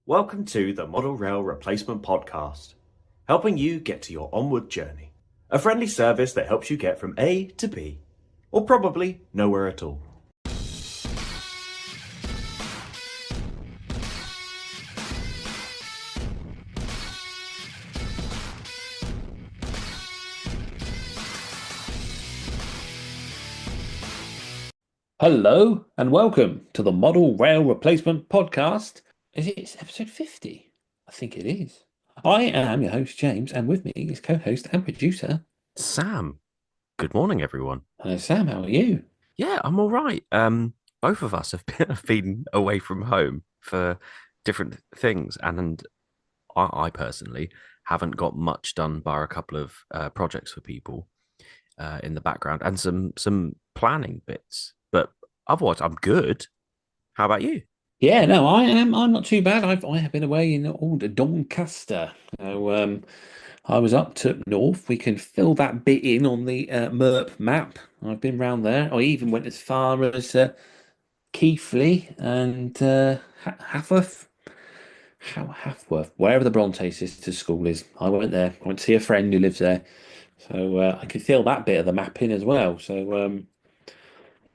Welcome to the Model Rail Replacement Podcast, helping you get to your onward journey. A friendly service that helps you get from A to B, or probably nowhere at all. Hello and welcome to the Model Rail Replacement Podcast. Is it episode 50? I think it is. I am your host, James, and with me is co-host and producer. Sam, good morning, everyone. Hello, Sam. How are you? Yeah, I'm all right. Both of us have been away from home for different things, and I personally haven't got much done bar a couple of projects for people in the background and some planning bits. But otherwise, I'm good. How about you? Yeah, no, I am. I'm not too bad. I have been away in old Doncaster. I was up to north. We can fill that bit in on the MERP map. I've been round there. I even went as far as Keighley and Haworth. Haworth, wherever the Bronte sisters' school is. I went there. I went to see a friend who lives there. So I could fill that bit of the map in as well. So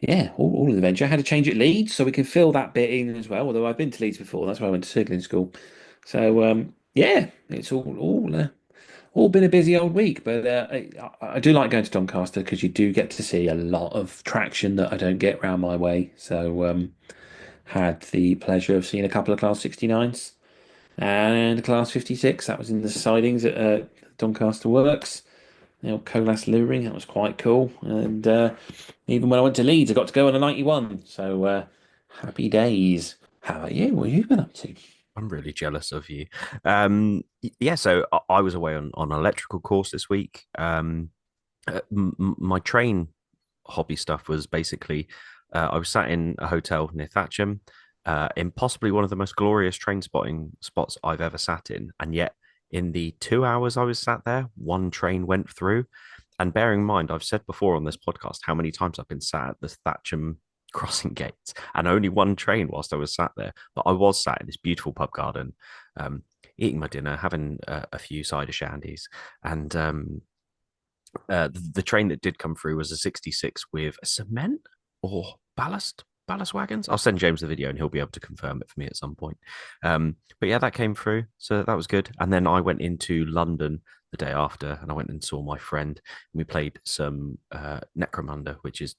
yeah, all of the adventure. I had to change at Leeds, so we can fill that bit in as well. Although I've been to Leeds before, that's where I went to Sigling School. So yeah, it's all been a busy old week. But I do like going to Doncaster because you do get to see a lot of traction that I don't get round my way. So had the pleasure of seeing a couple of Class 69s and Class 56. That was in the sidings at Doncaster Works. The old Colas Luring, that was quite cool. And even when I went to Leeds, I got to go on a 91. So happy days. How about you? What have you been up to? I'm really jealous of you. Yeah, so I was away on an electrical course this week. My train hobby stuff was basically I was sat in a hotel near Thatcham, in possibly one of the most glorious train spotting spots I've ever sat in, and yet in the 2 hours I was sat there, one train went through. And bearing in mind, I've said before on this podcast how many times I've been sat at the Thatcham crossing gates and only one train whilst I was sat there. But I was sat in this beautiful pub garden, eating my dinner, having a few cider shandies, and the train that did come through was a 66 with cement or ballast wagons. I'll send James the video and he'll be able to confirm it for me at some point. But yeah, that came through, so that was good. And then I went into London the day after, and I went and saw my friend. And we played some Necromunda, which is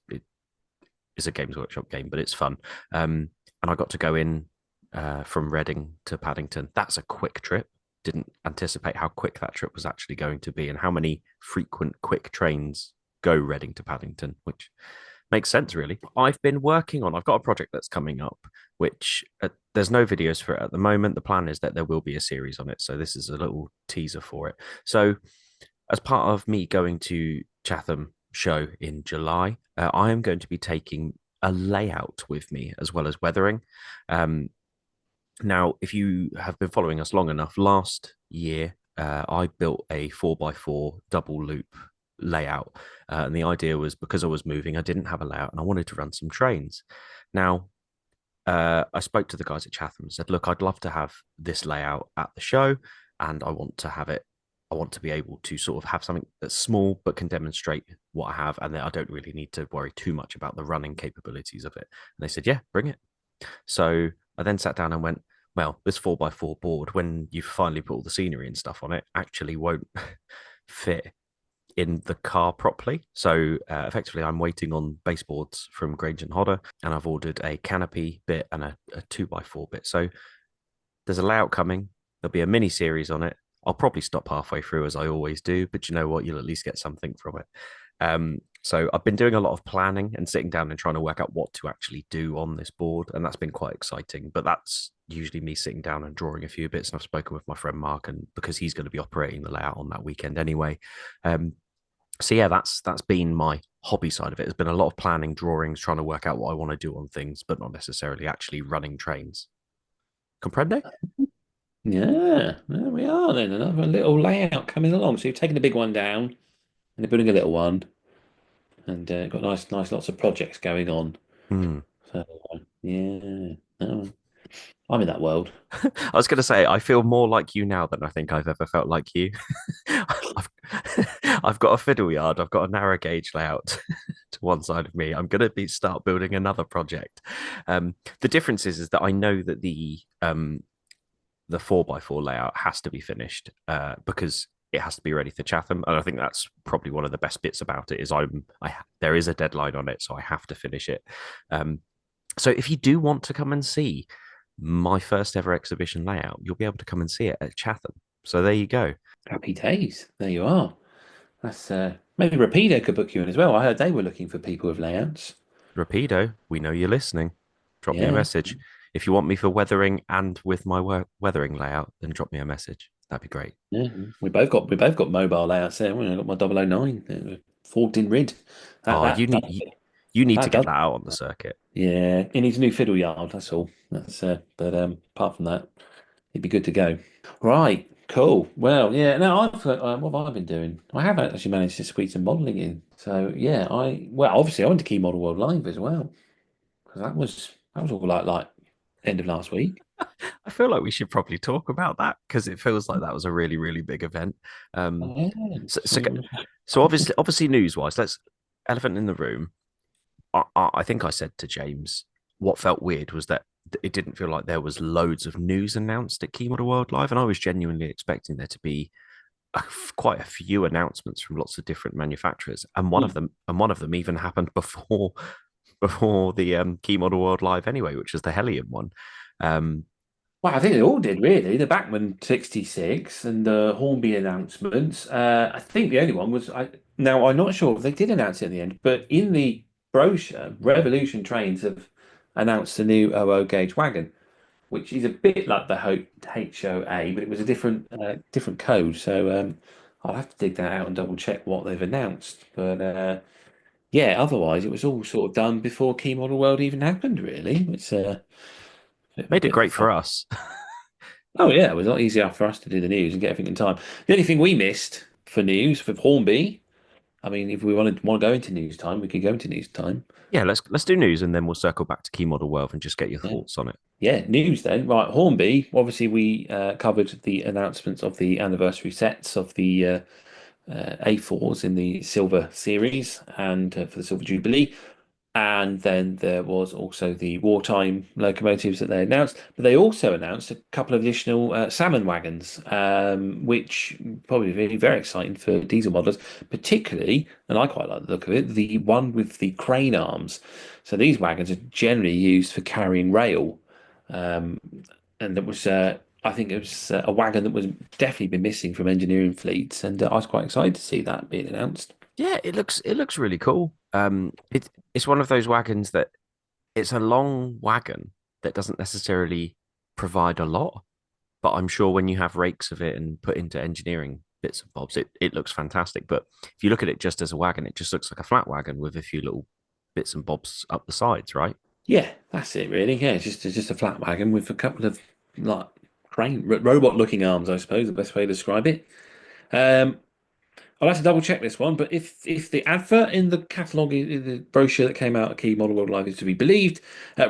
a Games Workshop game, but it's fun. And I got to go in from Reading to Paddington. That's a quick trip. Didn't anticipate how quick that trip was actually going to be and how many frequent quick trains go Reading to Paddington, which makes sense, really. I've got a project that's coming up, which there's no videos for it at the moment. The plan is that there will be a series on it. So this is a little teaser for it. So as part of me going to Chatham show in July, I am going to be taking a layout with me as well as weathering. Now, if you have been following us long enough, last year I built a 4x4 double loop layout. And the idea was because I was moving, I didn't have a layout and I wanted to run some trains. Now, I spoke to the guys at Chatham and said, look, I'd love to have this layout at the show and I want to be able to sort of have something that's small but can demonstrate what I have and that I don't really need to worry too much about the running capabilities of it. And they said, yeah, bring it. So I then sat down and went, well, this 4x4 board, when you finally put all the scenery and stuff on it, actually won't fit in the car properly. So effectively, I'm waiting on baseboards from Grange and Hodder, and I've ordered a canopy bit and a 2x4 bit. So there's a layout coming. There'll be a mini series on it. I'll probably stop halfway through as I always do, but you know what? You'll at least get something from it. So I've been doing a lot of planning and sitting down and trying to work out what to actually do on this board, and that's been quite exciting. But that's usually me sitting down and drawing a few bits. And I've spoken with my friend Mark, and because he's going to be operating the layout on that weekend anyway. So yeah, that's been my hobby side of it. There's been a lot of planning, drawings, trying to work out what I want to do on things, but not necessarily actually running trains. Comprende? Yeah, there we are then. Another little layout coming along. So you've taken the big one down and you're building a little one, and got nice lots of projects going on. Hmm. So yeah. I'm in that world. I was going to say, I feel more like you now than I think I've ever felt like you. I've, I've got a fiddle yard. I've got a narrow gauge layout to one side of me. I'm going to be start building another project. The difference is that I know that the 4x4 layout has to be finished because it has to be ready for Chatham, and I think that's probably one of the best bits about it is there is a deadline on it, so I have to finish it. Um, so if you do want to come and see my first ever exhibition layout, you'll be able to come and see it at Chatham. So there you go. Happy days. There you are. That's maybe Rapido could book you in as well. I heard they were looking for people with layouts. Rapido, we know you're listening. Drop me a Yeah. message. If you want me for weathering and with my weathering layout, then drop me a message. That'd be great. Yeah. We both got mobile layouts there. Well, I got my 009 forged in rid. That Oh, that that, you need to that get does. that out on the circuit. Yeah, it needs a new fiddle yard. That's all. That's but apart from that, it'd be good to go. Right, cool. Well, yeah. Now what have I been doing? I have actually managed to squeeze some modelling in. So yeah, obviously I went to Key Model World Live as well because that was all like end of last week. I feel like we should probably talk about that because it feels like that was a really, really big event. Um, Yeah. so, so, So, so obviously, news-wise, let's elephant in the room. I think I said to James, what felt weird was that it didn't feel like there was loads of news announced at Key Model World Live, and I was genuinely expecting there to be quite a few announcements from lots of different manufacturers, and one of them even happened before the Key Model World Live anyway, which was the Helium one. Um, well, I think they all did really. The Bachmann 66 and the Hornby announcements. I think the only one was Now I'm not sure if they did announce it in the end, but in the brochure, Revolution Trains have announced a new OO gauge wagon, which is a bit like the HOA, but it was a different code. So I'll have to dig that out and double check what they've announced. But yeah, otherwise it was all sort of done before Key Model World even happened. Really, it's a Made it bit of a great fun. for us. Oh yeah, it was a lot easier for us to do the news and get everything in time. The only thing we missed for news for Hornby, I mean, if we want to go into news time, we could go into news time. Yeah, let's do news and then we'll circle back to Key Model World and just get your Yeah, thoughts on it. yeah, news then. Right, Hornby. Obviously, we covered the announcements of the anniversary sets of the A4s in the Silver Series and for the Silver Jubilee. And then there was also the wartime locomotives that they announced, but they also announced a couple of additional salmon wagons, which probably very, very exciting for diesel modelers, particularly, and I quite like the look of it, the one with the crane arms. So these wagons are generally used for carrying rail, um, and it was, I think it was a wagon that was definitely been missing from engineering fleets, and I was quite excited to see that being announced. Yeah, it looks really cool. It's one of those wagons that it's a long wagon that doesn't necessarily provide a lot, but I'm sure when you have rakes of it and put into engineering bits and bobs, it looks fantastic. But if you look at it just as a wagon, it just looks like a flat wagon with a few little bits and bobs up the sides, right? Yeah, that's it really. Yeah, it's just a flat wagon with a couple of like robot looking arms, I suppose, the best way to describe it. Um, I'll have to double check this one, but if the advert in the catalogue, in the brochure that came out at Key Model World Live is to be believed,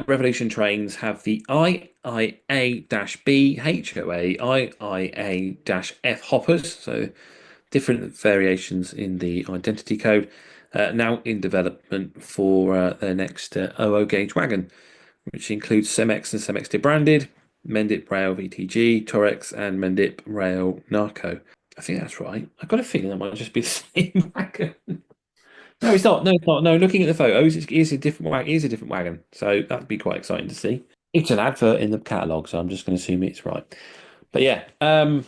Revolution Trains have the IIA-B HOA, IIA-F hoppers, so different variations in the identity code, now in development for their next OO gauge wagon, which includes Cemex and Cemex debranded, Mendip Rail VTG, Torex, and Mendip Rail Narco. I think that's right. I've got a feeling that might just be the same wagon. No, it's not. No, it's not. No, looking at the photos, it is a different wagon. It is a different wagon. So that'd be quite exciting to see. It's an advert in the catalogue, so I'm just going to assume it's right. But yeah, so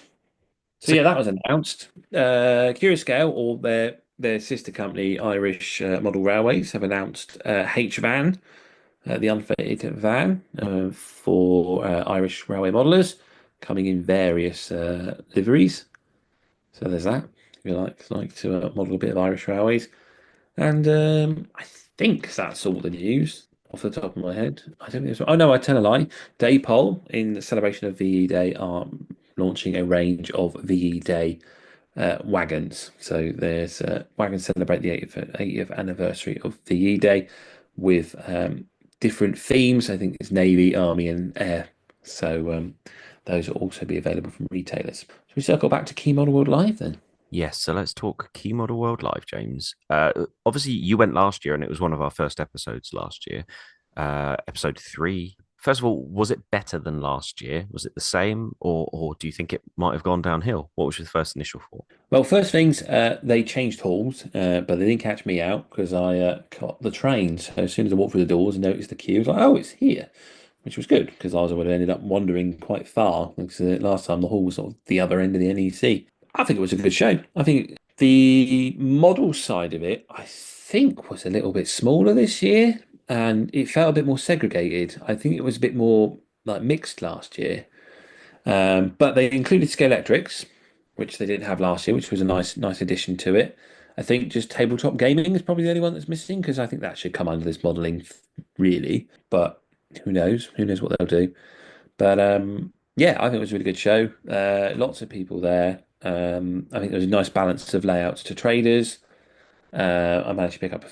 So yeah, that was announced. Curious Scale, or their sister company, Irish Model Railways, have announced H-Van, the unfitted van for Irish railway modelers, coming in various liveries. So there's that. If you like to model a bit of Irish railways, and I think that's all the news off the top of my head. I don't think. Oh no, I tell a lie. Daypol, in the celebration of VE Day, are launching a range of VE Day wagons. So there's wagons celebrate the 80th anniversary of VE Day with different themes. I think it's Navy, Army, and Air So those will also be available from retailers. Should we circle back to Key Model World Live then? Yes, so let's talk Key Model World Live, James. Obviously, you went last year, and it was one of our first episodes last year, episode 3. First of all, was it better than last year? Was it the same, or do you think it might have gone downhill? What was your first initial thought? Well, first things, they changed halls, but they didn't catch me out because I caught the train. So as soon as I walked through the doors and noticed the queue, I was like, oh, it's here, which was good because I would have ended up wandering quite far because last time the hall was sort of the other end of the NEC. I think it was a good show. I think the model side of it, I think, was a little bit smaller this year and it felt a bit more segregated. I think it was a bit more like mixed last year. But they included Scalextrics, which they didn't have last year, which was a nice addition to it. I think just tabletop gaming is probably the only one that's missing because I think that should come under this modeling, really. But who knows? Who knows what they'll do? But yeah, I think it was a really good show. Lots of people there. I think there was a nice balance of layouts to traders. I managed to pick up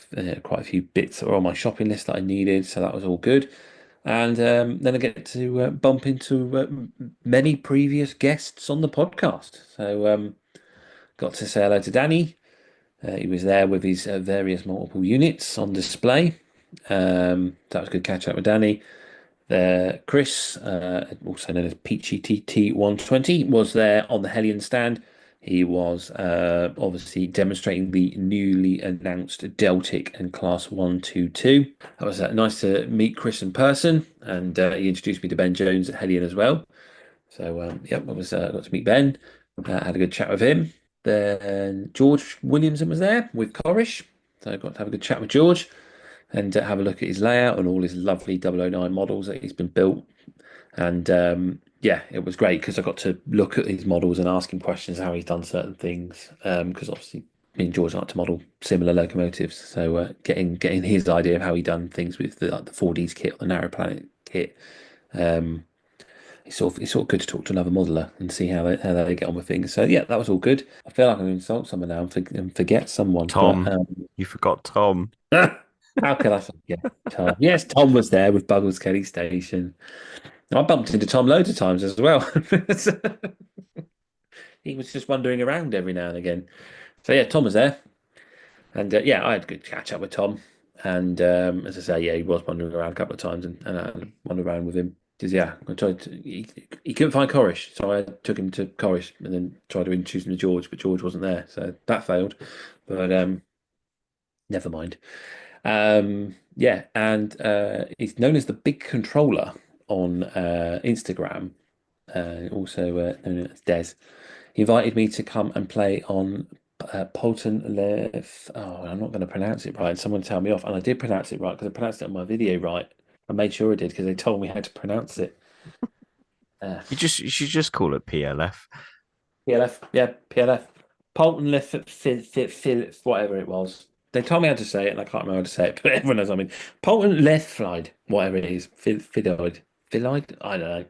quite a few bits that were on my shopping list that I needed, so that was all good. And then I get to bump into many previous guests on the podcast. So got to say hello to Danny. He was there with his various multiple units on display. That was good catching up with Danny. Chris, also known as Peachy TT120, was there on the Hellion stand. He was obviously demonstrating the newly announced Deltic and Class 122. That was nice to meet Chris in person, and he introduced me to Ben Jones at Hellion as well. So, yep, I got to meet Ben, had a good chat with him. Then George Williamson was there with Corish, so I got to have a good chat with George and have a look at his layout and all his lovely 009 models that he's been built. And yeah, it was great because I got to look at his models and ask him questions how he's done certain things. Because obviously, me and George like to model similar locomotives, so getting his idea of how he done things with the 4Ds kit or the Narrow Planet kit. It's sort of good to talk to another modeler and see how they get on with things. So yeah, that was all good. I feel like I'm going to insult someone now and forget someone. Tom, But, you forgot Tom. how could I forget Tom? Yes, Tom was there with Buggles Kelly Station. I bumped into Tom loads of times as well. He was just wandering around every now and again. So yeah, Tom was there, and yeah, I had a good catch up with Tom. And as I say, yeah, he was wandering around a couple of times, and I wandered around with him. Because yeah, he couldn't find Corish, so I took him to Corish, and then tried to introduce him to George, but George wasn't there, so that failed. But never mind. Yeah, and he's known as the Big Controller on Instagram, also known as Des. He invited me to come and play on Polton Lef. Oh, I'm not going to pronounce it right. Someone tell me off, and I did pronounce it right because I pronounced it on my video right. I made sure I did because they told me how to pronounce it. You should just call it PLF. PLF, yeah, PLF. Polton Lef, whatever it was. They told me how to say it, and I can't remember how to say it, but everyone knows what I mean. Polton Leflide, whatever it is. Fidoid. Filide? I don't know.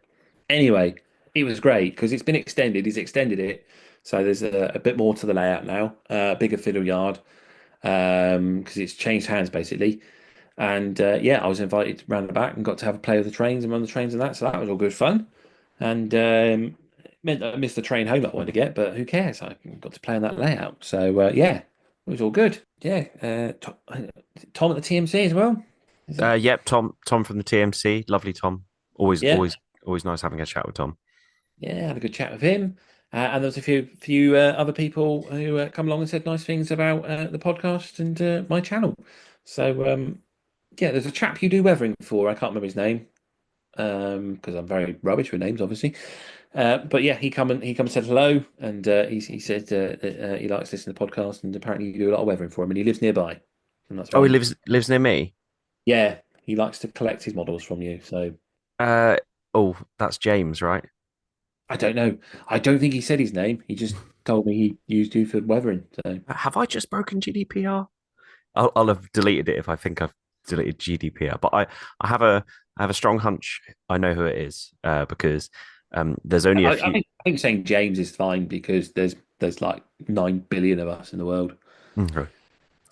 Anyway, it was great because it's been extended. He's extended it. So there's a bit more to the layout now, bigger fiddle yard, because it's changed hands basically. And yeah, I was invited round the back and got to have a play with the trains and run the trains and that. So that was all good fun. And it meant that I missed the train home I wanted to get, but who cares? I got to play on that layout. So yeah, it was all good. Yeah, Tom at the TMC as well. Is it? Yep, Tom from the TMC, lovely Tom. Always, Yeah, always, always nice having a chat with Tom. yeah, had a good chat with him. And there was a few other people who come along and said nice things about the podcast and my channel. So yeah, there's a chap you do weathering for. I can't remember his name because I'm very rubbish with names, obviously. But yeah, he come and said hello, and he said he likes listening to the podcast, and apparently you do a lot of weathering for him, and he lives nearby, and that's Oh, he very lives near me. yeah. He likes to collect his models from you, so Uh, oh, that's James, right? I don't know. I don't think he said his name. He just told me he used you for weathering. So Have I just broken GDPR? I'll have deleted it if I think I've deleted GDPR. But I have a strong hunch I know who it is because there's only a I few. think saying James is fine because there's like 9 billion of us in the world. Okay. Now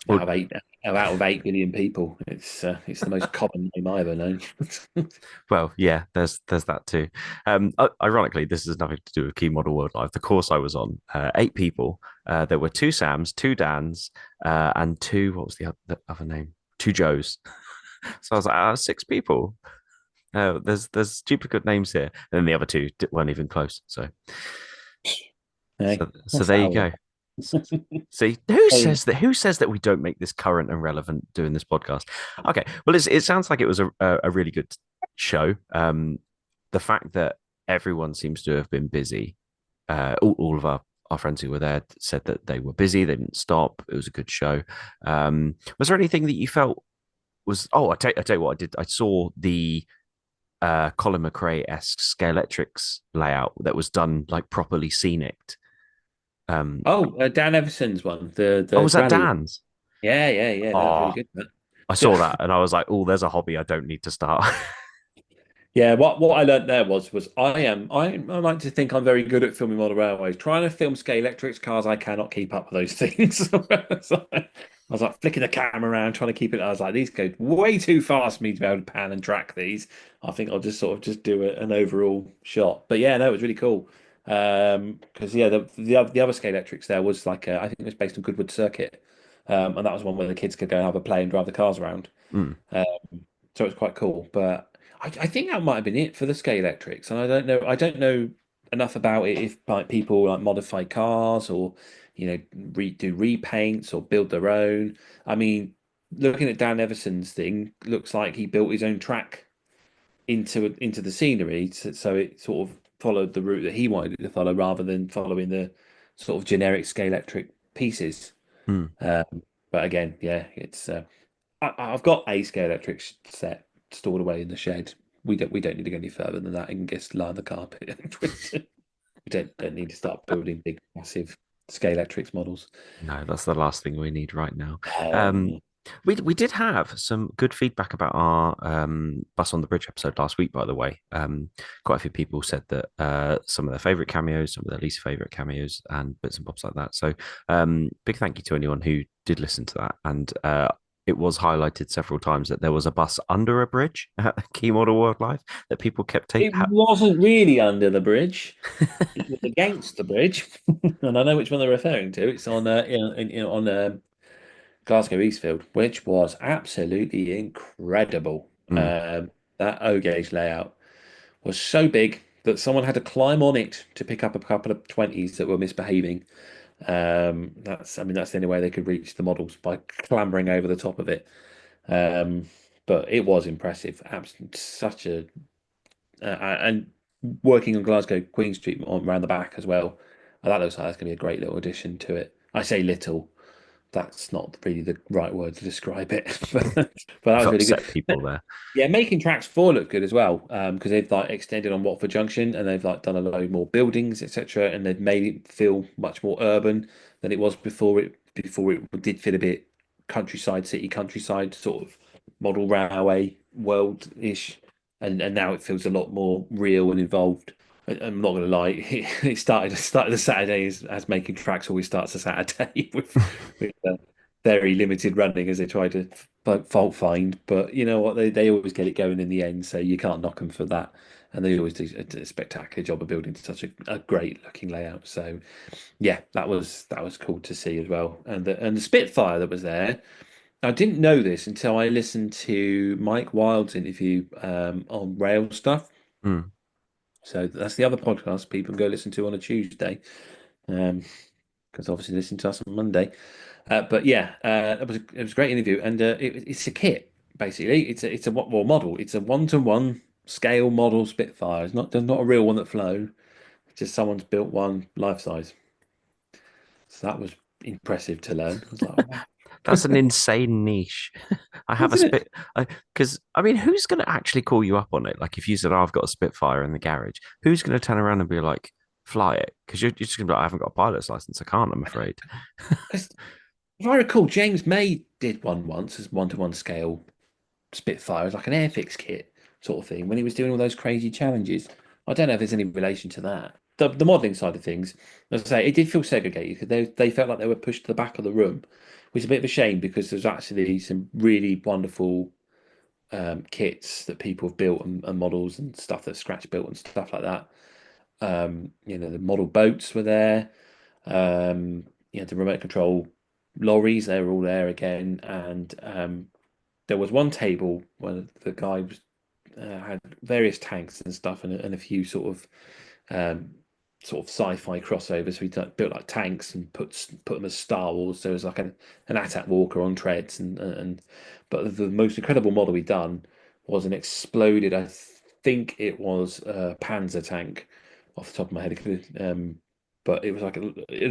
Well, have eight now. out of 8 billion people, it's the most common name I ever known. Well, yeah, there's that too. Ironically, this has nothing to do with Key Model World Live. The course I was on, 8 people. There were two Sams, two Dans, and two. What was the other name? Two Joes. So I was like, 6 people. There's duplicate names here, and then the other two weren't even close. So Hey, so what's there that you all go. about? See, who Hey, says that? Who says that we don't make this current and relevant doing this podcast? Okay, well, it sounds like it was a really good show. The fact that everyone seems to have been busy, all of our friends who were there said that they were busy, they didn't stop. It was a good show. Was there anything that you felt was? Oh, I tell you what, I did. I saw the Colin McRae esque Scalextrics layout that was done like properly scenic. Um, oh, Dan Everson's one, oh, the was that rally one. Dan's? Yeah. That was really Oh, good. I So, saw that and I was like, oh, there's a hobby I don't need to start. yeah, what I learned there was I like to think I'm very good at filming model railways. Trying to film scale electrics cars, I cannot keep up with those things. So I was like flicking the camera around, trying to keep it. I was like, these go way too fast for me to be able to pan and track these. I think I'll just sort of just do an overall shot. But yeah, no, it was really cool. Because yeah, the other scale electrics there was like I think it was based on Goodwood Circuit, and that was one where the kids could go and have a play and drive the cars around. Mm. Um, so it's quite cool. But I think that might have been it for the Scale Electrics. And I don't know enough about it if like people like modify cars or do repaints or build their own. I mean, looking at Dan Everson's thing, looks like he built his own track into the scenery, so it sort of followed the route that he wanted it to follow rather than following the sort of generic Scale Electric pieces. Mm. But again, yeah, it's I've got a scale electric set stored away in the shed. We don't need to go any further than that. I can just line the carpet. We don't need to start building big, massive scale electrics models. No, that's the last thing we need right now. Um, Um, we did have some good feedback about our Bus on the Bridge episode last week, by the way. Quite a few people said that some of their favorite cameos, some of their least favorite cameos, and bits and bobs like that. So, big thank you to anyone who did listen to that. And it was highlighted several times that there was a bus under a bridge at Key Model World Live that people kept it taking. wasn't really under the bridge. It was against the bridge, and I know which one they're referring to. It's on on Glasgow Eastfield, which was absolutely incredible. That O gauge layout was so big that someone had to climb on it to pick up a couple of 20s that were misbehaving. I mean, that's the only way they could reach the models by clambering over the top of it. Um, but it was impressive. Such a and working on Glasgow Queen Street around the back as well. That looks like that's going to be a great little addition to it. I say little, that's not really the right word to describe it, but that You've was really good. upset people there. Yeah, making tracks four look good as well, because they've like extended on Watford Junction and they've like done a load more buildings, etc., and they've made it feel much more urban than it was before. It did feel a bit countryside, city countryside sort of model railway world ish, and now it feels a lot more real and involved. I'm not going to lie, it started the Saturday as making tracks always starts a Saturday with very limited running as they try to fault find. But you know what? They always get it going in the end, so you can't knock them for that. And they always do a spectacular job of building such a great looking layout. So yeah, that was cool to see as well. And the Spitfire that was there, I didn't know this until I listened to Mike Wild's interview on rail stuff. Mm. So that's the other podcast people can go listen to on a Tuesday. Because obviously listen to us on Monday. But yeah, it was a great interview, and it's a kit basically. It's a what more model. It's a 1-to-1 scale model Spitfire. It's not a real one that flew. It's just someone's built one life size. So that was impressive to learn. I was like, oh, wow. That's an insane niche. I have a Isn't it? spit because I mean, who's going to actually call you up on it? Like, if you said, oh, "I've got a Spitfire in the garage," who's going to turn around and be like, "Fly it"? Because you're just going to be like, "I haven't got a pilot's license. I can't. I'm afraid." 'Cause if I recall, James May did one once as 1-to-1 scale Spitfire, as like an airfix kit sort of thing when he was doing all those crazy challenges. I don't know if there's any relation to that. the modelling side of things, as I say, it did feel segregated because they felt like they were pushed to the back of the room, which is a bit of a shame because there's actually some really wonderful kits that people have built and models and stuff that's scratch built and stuff like that. The model boats were there. The remote control lorries, they were all there again. And there was one table where the guy had various tanks and stuff and a few um, sort of sci-fi crossovers. So built like tanks and put them as Star Wars. There was like an Attack Walker on treads and but the most incredible model we done was an exploded. I think it was a Panzer tank off the top of my head. But it was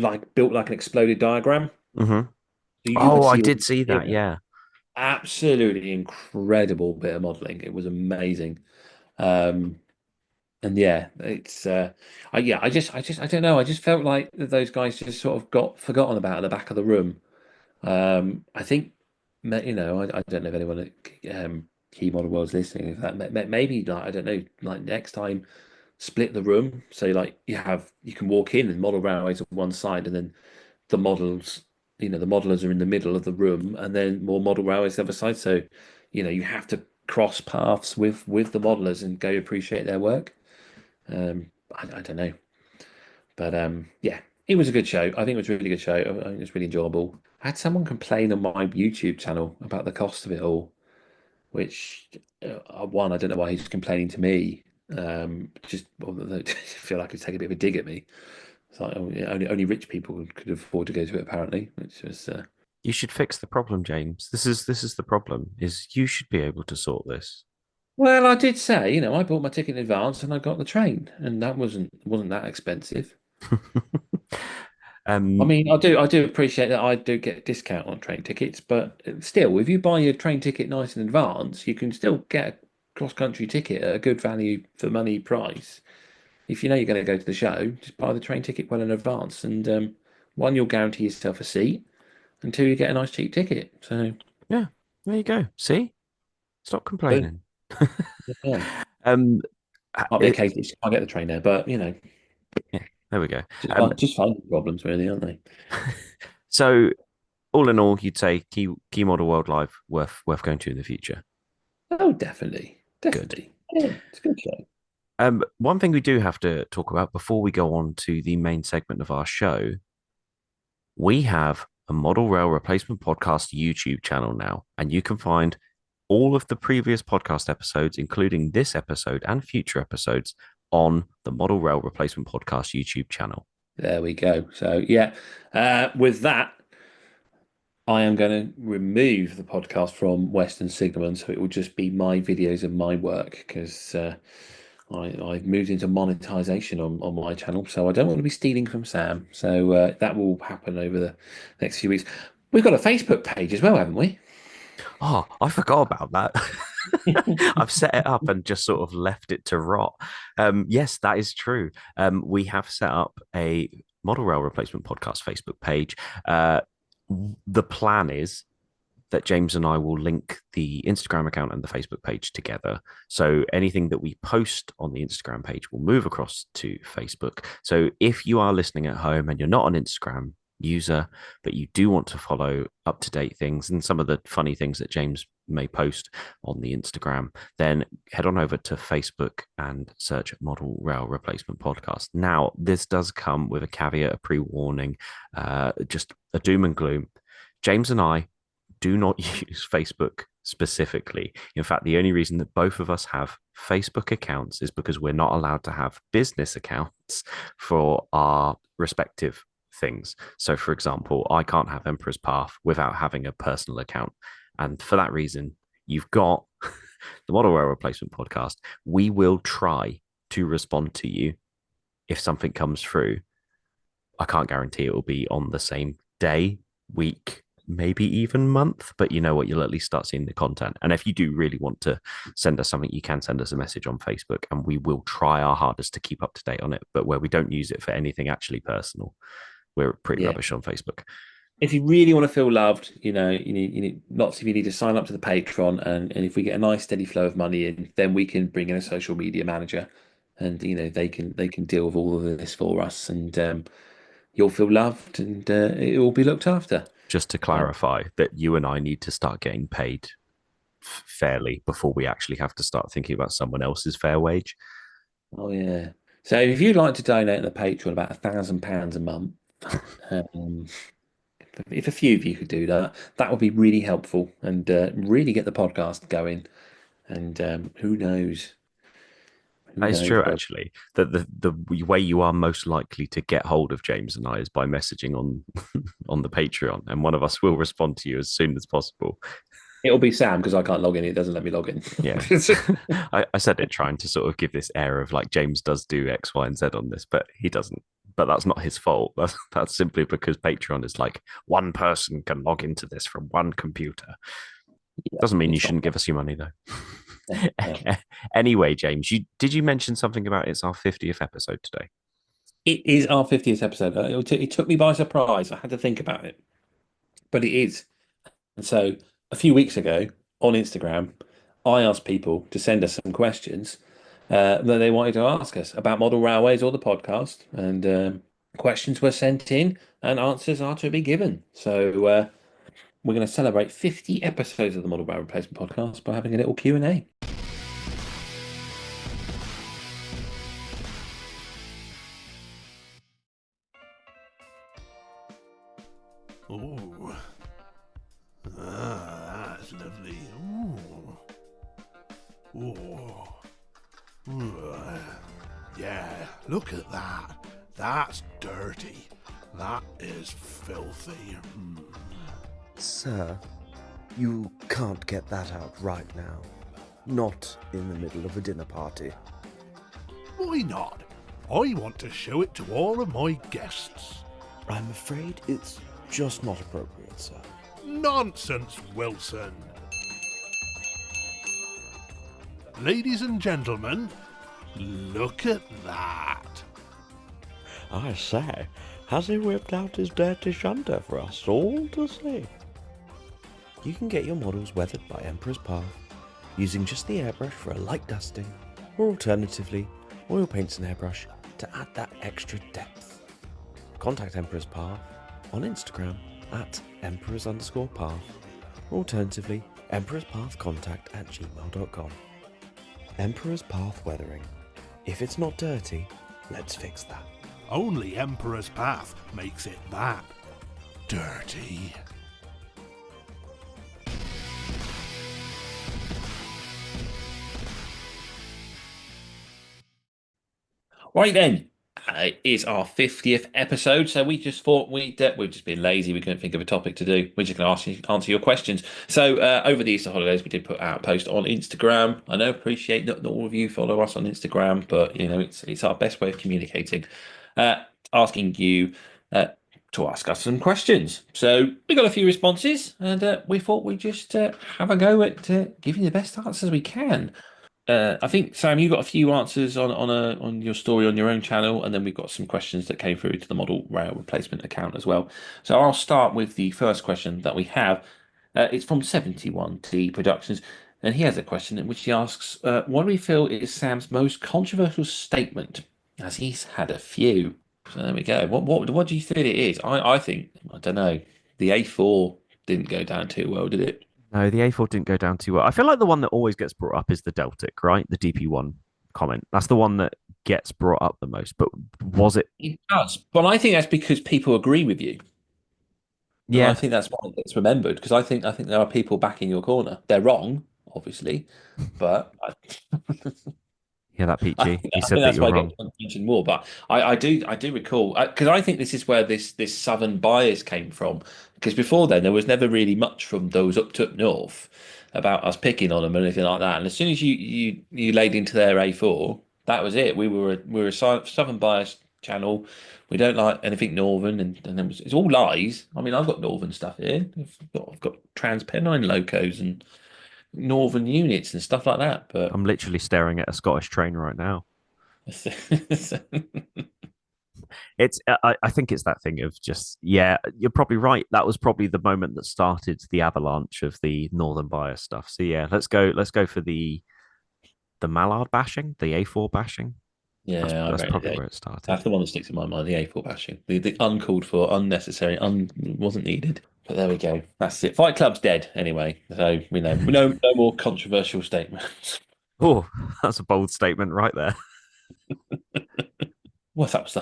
like built like an exploded diagram. Hmm. So you could Oh, I see all did the see that. material. Yeah. Absolutely incredible bit of modeling. It was amazing. Um, and yeah, it's I don't know. I just felt like those guys just sort of got forgotten about at the back of the room. I think I don't know if anyone at Key Model World's listening. If that maybe like I don't know, like next time split the room so like you can walk in and model railways on one side and then the models, the modelers are in the middle of the room, and then more model railways the other side. So, you have to cross paths with the modelers and go appreciate their work. I don't know, but yeah, it was a good show. I think it was a really good show. I think it was really enjoyable. I had someone complain on my YouTube channel about the cost of it all, which one, I don't know why he's complaining to me. Just I feel like he's taking a bit of a dig at me. It's like only rich people could afford to go to it, apparently, which was You should fix the problem, James. This is the problem. Is you should be able to sort this. well, I did say, I bought my ticket in advance and I got the train, and that wasn't that expensive. I um, mean, I do appreciate that I do get a discount on train tickets, but still, if you buy your train ticket nice in advance, you can still get a cross-country ticket at a good value for money price. If you know you're going to go to the show, just buy the train ticket well in advance, and one, you'll guarantee yourself a seat, and two, you get a nice cheap ticket. So, yeah, there you go. See, stop boom. complaining. Yeah, um, might be a it, case that you can't get the train there, but yeah, there we go. just Um, just finding problems, really, aren't they? so all in all, you'd say key model world live worth going to in the future. Oh, definitely, Good. definitely. Yeah, it's a good show. One thing we do have to talk about before we go on to the main segment of our show, we have a Model Rail Replacement Podcast YouTube channel now, and you can find all of the previous podcast episodes, including this episode and future episodes, on the Model Rail Replacement Podcast YouTube channel. There we go. So yeah, with that, I am going to remove the podcast from Western Signalman, so it will just be my videos of my work because I've moved into monetization on my channel, so I don't want to be stealing from Sam. So that will happen over the next few weeks. We've got a Facebook page as well, haven't we? Oh, I forgot about that. I've set it up and just sort of left it to rot. Yes, that is true. We have set up a Model Rail Replacement Podcast Facebook page. The plan is that James and I will link the Instagram account and the Facebook page together. So anything that we post on the Instagram page will move across to Facebook. So if you are listening at home and you're not an Instagram user, but you do want to follow up to date things and some of the funny things that James may post on the Instagram, then head on over to Facebook and search Model Rail Replacement Podcast. Now, this does come with a caveat, a pre warning, just a doom and gloom. James and I do not use Facebook specifically. In fact, the only reason that both of us have Facebook accounts is because we're not allowed to have business accounts for our respective things. So, for example, I can't have Emperor's Path without having a personal account. And for that reason, you've got the Model Rail Replacement Podcast. We will try to respond to you if something comes through. I can't guarantee it will be on the same day, week, maybe even month, but you know what, you'll at least start seeing the content. And if you do really want to send us something, you can send us a message on Facebook and we will try our hardest to keep up to date on it. But where we don't use it for anything actually personal, we're pretty Yeah. rubbish on Facebook. If you really want to feel loved, you need lots of you need to sign up to the Patreon, and if we get a nice steady flow of money in, then we can bring in a social media manager and they can deal with all of this for us, and you'll feel loved, and it will be looked after. Just to Uh, clarify that you and I need to start getting paid fairly before we actually have to start thinking about someone else's fair wage. oh yeah. So if you'd like to donate on the Patreon about £1,000 a month, um, if a few of you could do that, that would be really helpful and really get the podcast going. And who knows? Who That is knows true, where actually. That the way you are most likely to get hold of James and I is by messaging on on the Patreon, and one of us will respond to you as soon as possible. it'll be Sam because I can't log in. It doesn't let me log in. Yeah, I said it trying to sort of give this air of like James does do X, Y, and Z on this, but he doesn't. But that's not his fault. That's simply because Patreon is like one person can log into this from one computer. Yeah, Doesn't mean you it's not. shouldn't give us your money though. No. Anyway, James, did you mention something about it's our 50th episode today? It is our 50th episode. It took me by surprise. I had to think about it, but it is. And so a few weeks ago on Instagram, I asked people to send us some questions that they wanted to ask us about model railways or the podcast. And questions were sent in and answers are to be given. So we're going to celebrate 50 episodes of the Model Rail Replacement Podcast by having a little Q&A. Oh, that's lovely. Ooh. Oh, yeah, look at that. That's dirty. That is filthy. Sir, you can't get that out right now. Not in the middle of a dinner party. Why not? I want to show it to all of my guests. I'm afraid it's just not appropriate, sir. Nonsense, Wilson. Ladies and gentlemen, look at that. I say, has he whipped out his dirty shunter for us all to see? You can get your models weathered by Emperor's Path using just the airbrush for a light dusting, or alternatively, oil paints and airbrush to add that extra depth. Contact Emperor's Path on Instagram at emperors_path, or alternatively, emperorspathcontact@gmail.com. Emperor's Path Weathering. If it's not dirty, let's fix that. Only Emperor's Path makes it that dirty. Right then, it is our 50th episode, so we just thought we've just been lazy. We couldn't think of a topic to do. We're just going to answer your questions. So over the Easter holidays, we did put out a post on Instagram. I know, appreciate not all of you follow us on Instagram, but it's our best way of communicating. Asking you to ask us some questions. So we got a few responses, and we thought we'd just have a go at giving the best answers we can. I think Sam, you got a few answers on your story on your own channel, and then we've got some questions that came through to the model rail replacement account as well. So I'll start with the first question that we have. It's from 71T Productions, and he has a question in which he asks, "What do we feel is Sam's most controversial statement?" As he's had a few. So there we go. What do you feel it is? I think I don't know. The A4 didn't go down too well, did it? No, the A4 didn't go down too well. I feel like the one that always gets brought up is the Deltic, right? The DP1 comment. That's the one that gets brought up the most. But was it? It does, but I think that's because people agree with you. And I Yeah, think that's why it gets remembered because I think there are people backing your corner. They're wrong, obviously, but yeah, that I Peachy. think, He I said think that that's you're why I wrong. get mentioned more. But I do recall because I think this is where this southern bias came from. Because before then there was never really much from those up north about us picking on them or anything like that. And as soon as you laid into their A4, that was it. We were a southern bias channel. We don't like anything northern, and then it's all lies. I mean, I've got northern stuff here. I've got TransPennine locos and northern units and stuff like that. But I'm literally staring at a Scottish train right now. I think it's that thing of just, yeah, you're probably right. That was probably the moment that started the avalanche of the Northern bias stuff. So yeah, let's go for the Mallard bashing, the A4 bashing. Yeah, I That's read probably it. where it started. That's the one that sticks in my mind. The A4 bashing, the uncalled for, unnecessary, wasn't needed. But there we go. That's it. Fight Club's dead anyway. So we know no more controversial statements. Oh, that's a bold statement right there. Well, that's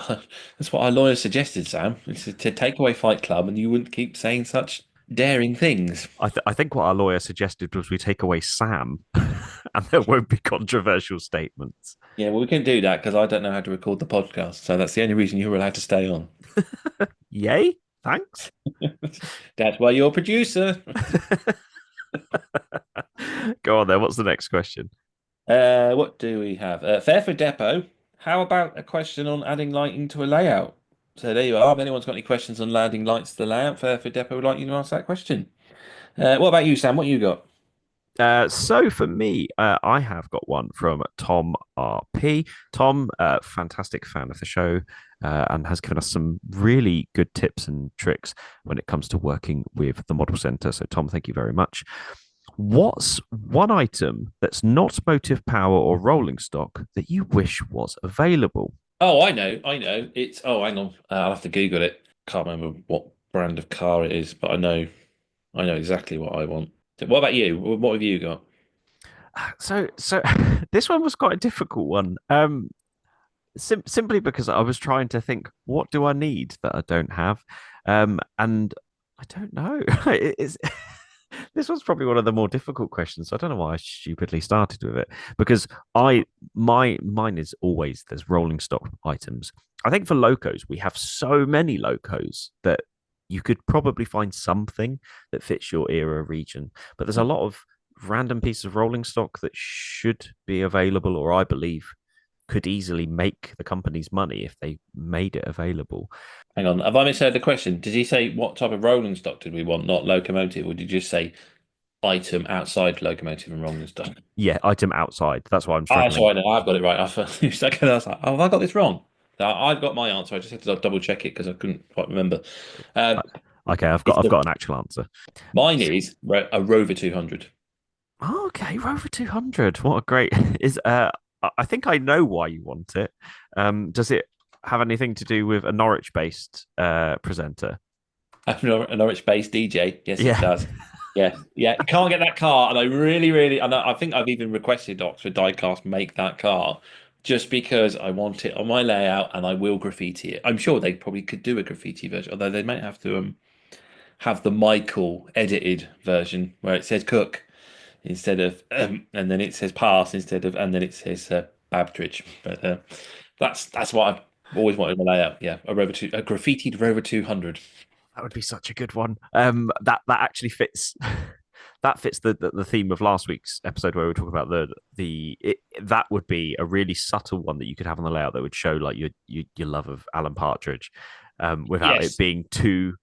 what our lawyer suggested, Sam. Is to take away Fight Club, and you wouldn't keep saying such daring things. I think what our lawyer suggested was we take away Sam, and there won't be controversial statements. Yeah, well, we can do that because I don't know how to record the podcast, so that's the only reason you're allowed to stay on. Yay! Thanks. That's why you're a producer. Go on then. What's the next question? What do we have? Fairford Depot. How about a question on adding lighting to a layout? So there you are. If anyone's got any questions on adding lights to the layout, Fairford Depot would like you to ask that question. What about you, Sam? What you got? So for me, I have got one from Tom RP. Tom, fantastic fan of the show, and has given us some really good tips and tricks when it comes to working with the model center. So Tom, thank you very much. What's one item that's not motive power or rolling stock that you wish was available? Oh, I know. It's hang on. I'll have to Google it. Can't remember what brand of car it is, but I know exactly what I want. What about you? What have you got? So this one was quite a difficult one. Simply because I was trying to think, what do I need that I don't have? And I don't know. It's this was probably one of the more difficult questions. So I don't know why I stupidly started with it because mine is always there's rolling stock items. I think for locos we have so many locos that you could probably find something that fits your era region, but there's a lot of random pieces of rolling stock that should be available, or I believe could easily make the company's money if they made it available. Hang on, have I misheard the question? Did he say what type of rolling stock did we want, not locomotive, or did you just say item outside locomotive and rolling stock? Yeah, item outside. That's why I'm Ah, struggling. so I know I've got it right. I was like, oh, have I got this wrong? I've got my answer. I just had to double check it because I couldn't quite remember. Um, Okay, I've it's got an actual answer. mine is a Rover 200. Okay, Rover 200. What a great is. I think I know why you want it. Does it have anything to do with a Norwich-based presenter? A Norwich-based DJ. Yes, Yeah. it does. Yeah, yeah. Can't get that car, and I really, and I think I've even requested Oxford Diecast make that car just because I want it on my layout, and I will graffiti it. I'm sure they probably could do a graffiti version, although they might have to have the Michael edited version where it says Cook instead of and then it says Pass instead of and then it says Babtridge. But that's what I've always wanted in my layout. Yeah, a graffitied Rover 200. That would be such a good one. That actually fits. That fits the theme of last week's episode where we were talking about that would be a really subtle one that you could have on the layout that would show like your love of Alan Partridge, without Yes. it being too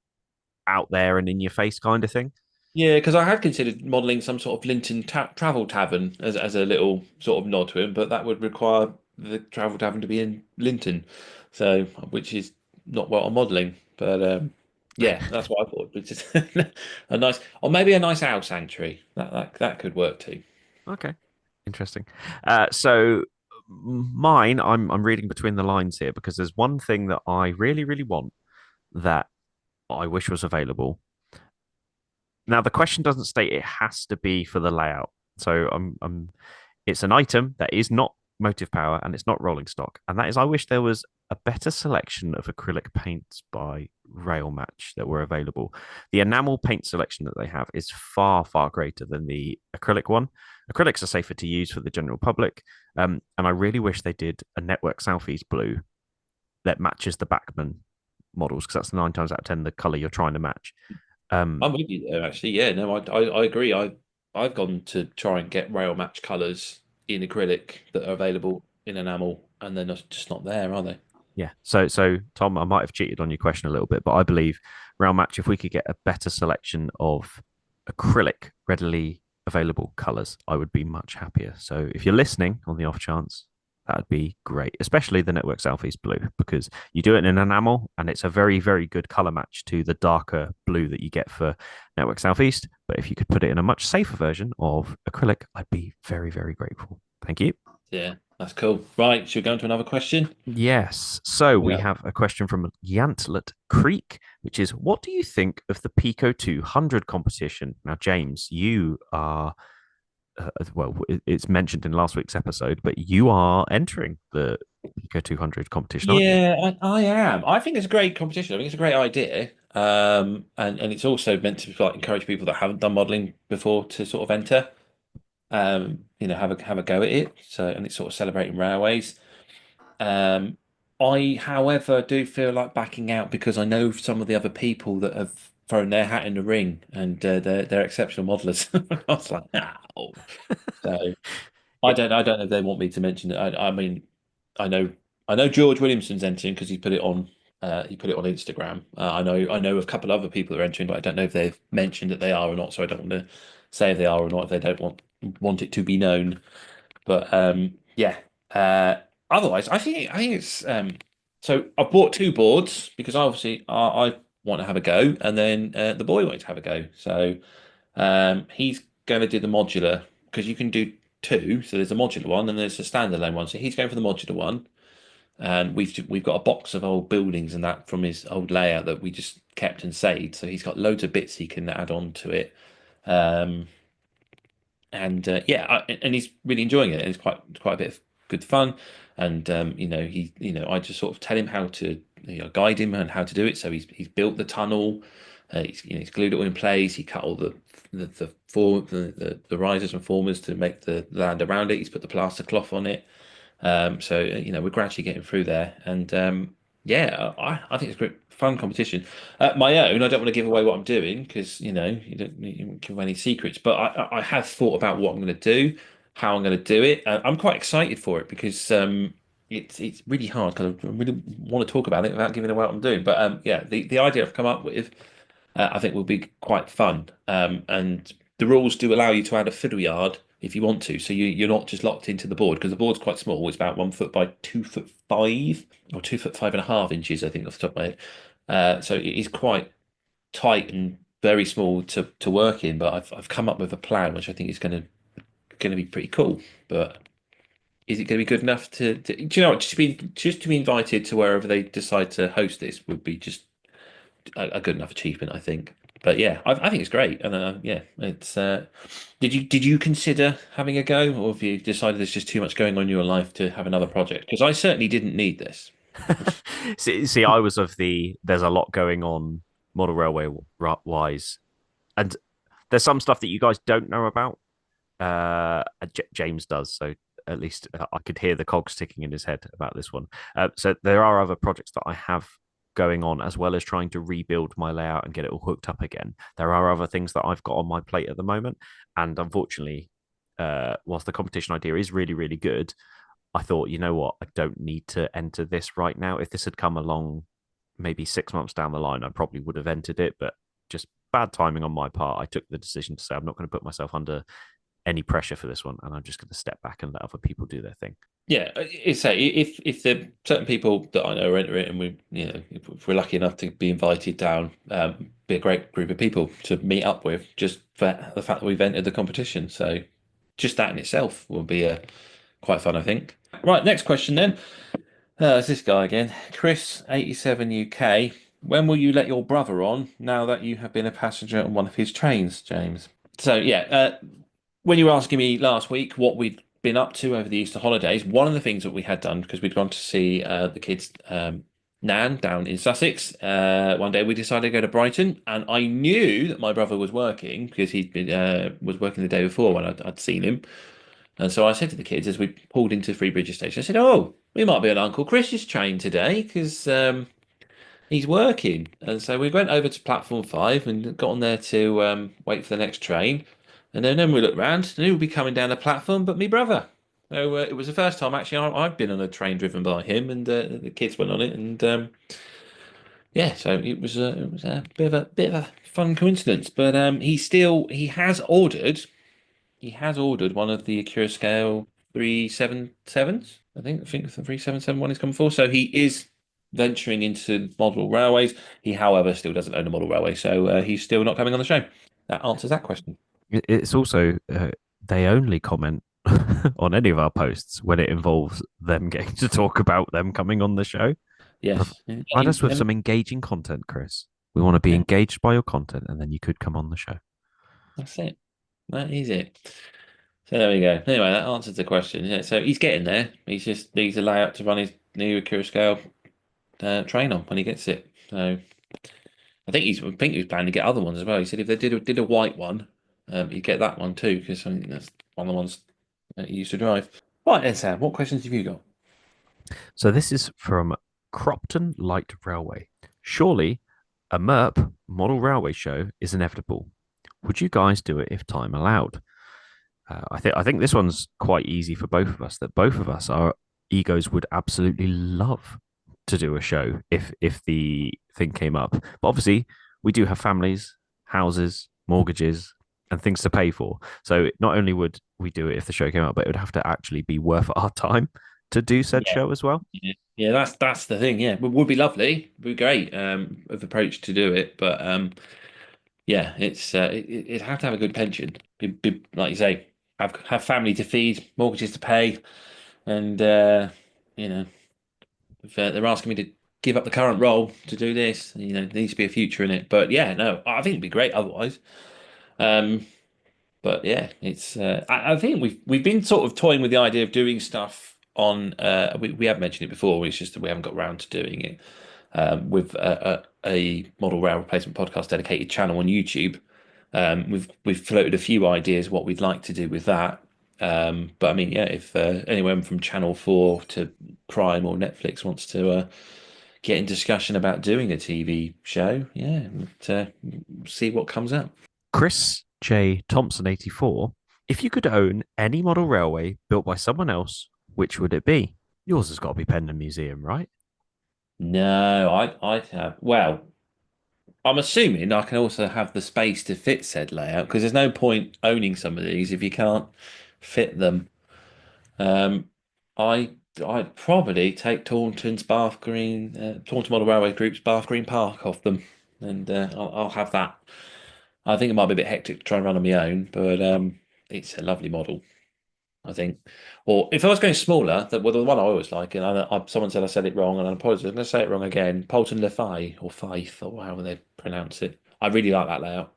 out there and in your face kind of thing. Yeah, because I had considered modelling some sort of Linton travel tavern as a little sort of nod to him, but that would require the travel tavern to be in Linton, so which is not what I'm modelling. But yeah, that's what I thought. Which is a nice, or maybe a nice owl sanctuary. That could work too. Okay, interesting. So mine, I'm reading between the lines here because there's one thing that I really want that I wish was available. Now, the question doesn't state it has to be for the layout. So it's an item that is not motive power and it's not rolling stock. And that is, I wish there was a better selection of acrylic paints by Rail Match that were available. The enamel paint selection that they have is far greater than the acrylic one. Acrylics are safer to use for the general public. And I really wish they did a Network Southeast blue that matches the Bachmann models, because that's 9 times out of 10 the color you're trying to match. I'm with you there, actually. Yeah, no, I agree. I've gone to try and get rail match colours in acrylic that are available in enamel, and they're just not there, are they? Yeah. So Tom, I might have cheated on your question a little bit, but I believe Rail Match, if we could get a better selection of acrylic readily available colors, I would be much happier. So if you're listening on the off chance, that'd be great, especially the Network Southeast blue, because you do it in enamel and it's a very good color match to the darker blue that you get for Network Southeast. But if you could put it in a much safer version of acrylic, I'd be very grateful. Thank you. Yeah. That's cool. Right, should we go on to another question? Yes. So we Yeah. have a question from Yantlet Creek, which is, what do you think of the Pico 200 competition? Now, James, you are, well, it's mentioned in last week's episode, but you are entering the Pico 200 competition, aren't you? Yeah, I am. I think it's a great competition. I think it's a great idea. And it's also meant to like encourage people that haven't done modeling before to sort of enter. Have a go at it. So, and it's sort of celebrating railways. Um, I, however, do feel like backing out because I know some of the other people that have thrown their hat in the ring, and they're exceptional modelers. I was like, no. So I don't know if they want me to mention it. I mean, I know I know George Williamson's entering because he put it on. He put it on Instagram. I know a couple other people are entering, but I don't know if they've mentioned that they are or not. So I don't want to say if they are or not if they don't want it to be known. But yeah. Uh, Otherwise, I think it's so I bought two boards because obviously I want to have a go, and then the boy wanted to have a go. So he's going to do the modular because you can do two. So there's a modular one and there's a standalone one. So he's going for the modular one, and we've got a box of old buildings and that from his old layout that we just kept and saved. So he's got loads of bits he can add on to it. Um, and and he's really enjoying it. It's quite a bit of good fun, and I just sort of tell him how to guide him and how to do it. So he's built the tunnel, he's glued it all in place. He cut all the risers and formers to make the land around it. He's put the plaster cloth on it. We're gradually getting through there, and I think it's a great fun competition. My own, I don't want to give away what I'm doing because you don't give away any secrets. But I have thought about what I'm going to do, how I'm going to do it. I'm quite excited for it because it's really hard because I really want to talk about it without giving away what I'm doing. But the idea I've come up with I think will be quite fun. And the rules do allow you to add a fiddle yard if you want to. So you're not just locked into the board because the board's quite small. It's about 1 foot by 2 foot 5 or 2 foot 5.5 inches, I think, off the top of my head. So it is quite tight and very small to work in. But I've come up with a plan which I think is going to be pretty cool. But is it going to be good enough do you know what? Just to be invited to wherever they decide to host this would be just a good enough achievement, I think. But yeah, I think it's great, and yeah, it's. Did you consider having a go, or have you decided there's just too much going on in your life to have another project? Because I certainly didn't need this. See, I was of there's a lot going on model railway wise, and there's some stuff that you guys don't know about. James does, so at least I could hear the cogs ticking in his head about this one. So there are other projects that I have going on, as well as trying to rebuild my layout and get it all hooked up again. There are other things that I've got on my plate at the moment, and unfortunately, whilst the competition idea is really, really good, I thought, you know what, I don't need to enter this right now. If this had come along maybe 6 months down the line, I probably would have entered it, but just bad timing on my part. I took the decision to say I'm not going to put myself under any pressure for this one, and I'm just going to step back and let other people do their thing. Yeah, it's if there are certain people that I know are entering it, and if we're lucky enough to be invited down, be a great group of people to meet up with, just for the fact that we've entered the competition. So just that in itself will be quite fun, I think. Right, next question then. It's this guy again, Chris 87 UK. When will you let your brother on now that you have been a passenger on one of his trains, James? So yeah, when you were asking me last week what we'd been up to over the Easter holidays, one of the things that we had done because we'd gone to see the kids' Nan down in Sussex. One day we decided to go to Brighton, and I knew that my brother was working because he'd been was working the day before when I'd seen him. And so I said to the kids as we pulled into Three Bridges station, I said, "Oh, we might be on Uncle Chris's train today because he's working." And so we went over to platform 5 and got on there to wait for the next train. And then we looked round, and who would be coming down the platform but me brother. So it was the first time actually I've been on a train driven by him, and the kids went on it, and yeah, so it was a bit of a fun coincidence. But he has ordered one of the Acura Scale 377s. I think the 3771 is coming for. So he is venturing into model railways. He, however, still doesn't own a model railway, so he's still not coming on the show. That answers that question. It's also they only comment on any of our posts when it involves them getting to talk about them coming on the show. Yes. Yeah, Provide us with some engaging content, Chris. We want to be engaged by your content, and then you could come on the show. that's it. That is it. So there we go. Anyway, that answers the question. Yeah, so he's getting there. He just needs a layout to run his new Akira scale train on when he gets it. So I think he was planning to get other ones as well. He said if they did a white one, he'd get that one too because I think that's one of the ones that he used to drive. Right then, Sam. What questions have you got? So this is from Cropton Light Railway. Surely a MERP model railway show is inevitable. Would you guys do it if time allowed? I think this one's quite easy for both of us. That both of us, our egos would absolutely love to do a show if the thing came up. But obviously, we do have families, houses, mortgages, and things to pay for. So not only would we do it if the show came up, but it would have to actually be worth our time to do said Yeah. show as well. Yeah, that's the thing. Yeah, it would be lovely. Would be great of approach to do it, but yeah, it'd have to have a good pension. Like you say, have family to feed, mortgages to pay, and you know, if they're asking me to give up the current role to do this, there needs to be a future in it. But yeah, no, I think it'd be great otherwise. Um, but yeah, it's I think we've been sort of toying with the idea of doing stuff on we have mentioned it before. It's just that we haven't got around to doing it with a model rail replacement podcast dedicated channel on YouTube. We've floated a few ideas what we'd like to do with that. But I mean, yeah, if anyone from Channel 4 to Prime or Netflix wants to get in discussion about doing a TV show, yeah, see what comes up. Chris J. Thompson 84. If you could own any model railway built by someone else, which would it be? Yours has got to be Pendon Museum, right? No, I'd have. Well, I'm assuming I can also have the space to fit said layout because there's no point owning some of these if you can't fit them. Um, I'd probably take Taunton Model Railway Group's Bath Green Park off them, and I'll have that. I think it might be a bit hectic to try and run on my own, but it's a lovely model, I think. Or if I was going smaller, the one I always like, and someone said I said it wrong, and I apologize. I'm going to say it wrong again. Polton Le Fay or Fife or however they pronounce it. I really like that layout.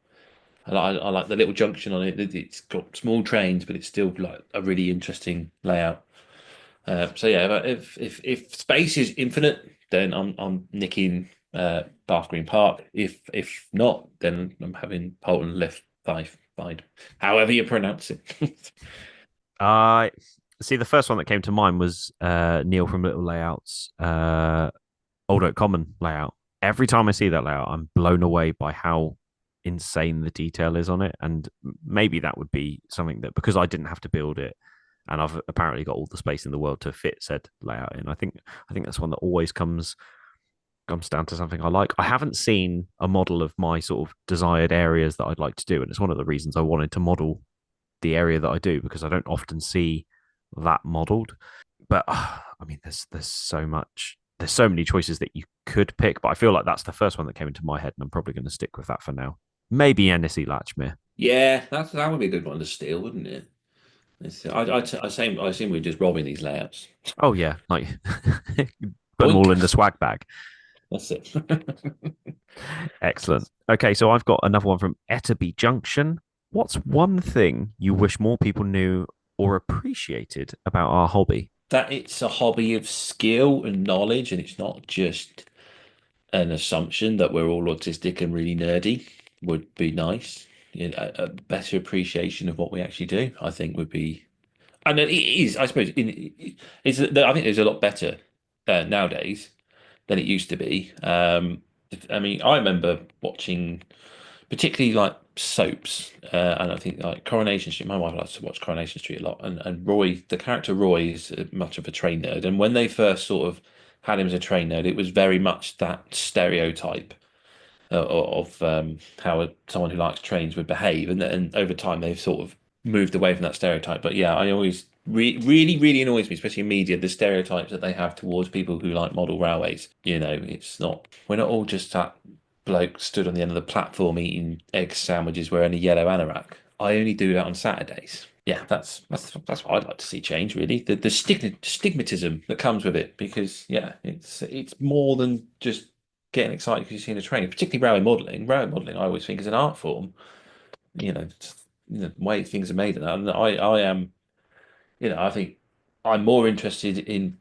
I like the little junction on it. It's got small trains, but it's still like a really interesting layout. So yeah, but if space is infinite, then I'm nicking Bath Green Park. If not, then I'm having Polton Left Five. Fine, however you pronounce it. I see. The first one that came to mind was Neil from Little Layouts, Old Oak Common layout. Every time I see that layout, I'm blown away by how insane the detail is on it. And maybe that would be something that, because I didn't have to build it, and I've apparently got all the space in the world to fit said layout in. I think that's one that always comes down to something I like. I haven't seen a model of my sort of desired areas that I'd like to do, and it's one of the reasons I wanted to model the area that I do, because I don't often see that modeled. But I mean, there's so much, there's so many choices that you could pick, but I feel like that's the first one that came into my head, and I'm probably going to stick with that for now. Maybe NSE Latchmere. Yeah, that would be a good one to steal, wouldn't it? I assume we're just robbing these layouts. Oh yeah, like put them all in the swag bag. That's it. Excellent. Okay, so I've got another one from Etterby Junction. What's one thing you wish more people knew or appreciated about our hobby? That it's a hobby of skill and knowledge, and it's not just an assumption that we're all autistic and really nerdy would be nice. A better appreciation of what we actually do, I think, would be. And it is, I suppose, I think it's a lot better nowadays than it used to be. I mean, I remember watching particularly like soaps, and I think like Coronation Street. My wife likes to watch Coronation Street a lot, and Roy, the character Roy, is much of a train nerd. And when they first sort of had him as a train nerd, it was very much that stereotype of how someone who likes trains would behave, and over time they've sort of moved away from that stereotype. But yeah, I always really annoys me, especially in media, the stereotypes that they have towards people who like model railways. It's not, we're not all just that bloke stood on the end of the platform eating egg sandwiches wearing a yellow anorak. I only do that on Saturdays. yeah, that's what I'd like to see change, really. The stigmatism that comes with it, because yeah, it's more than just getting excited because you've seen a train, particularly railway modelling. Railway modelling, I always think, is an art form. The way things are made, and I am, I think I'm more interested in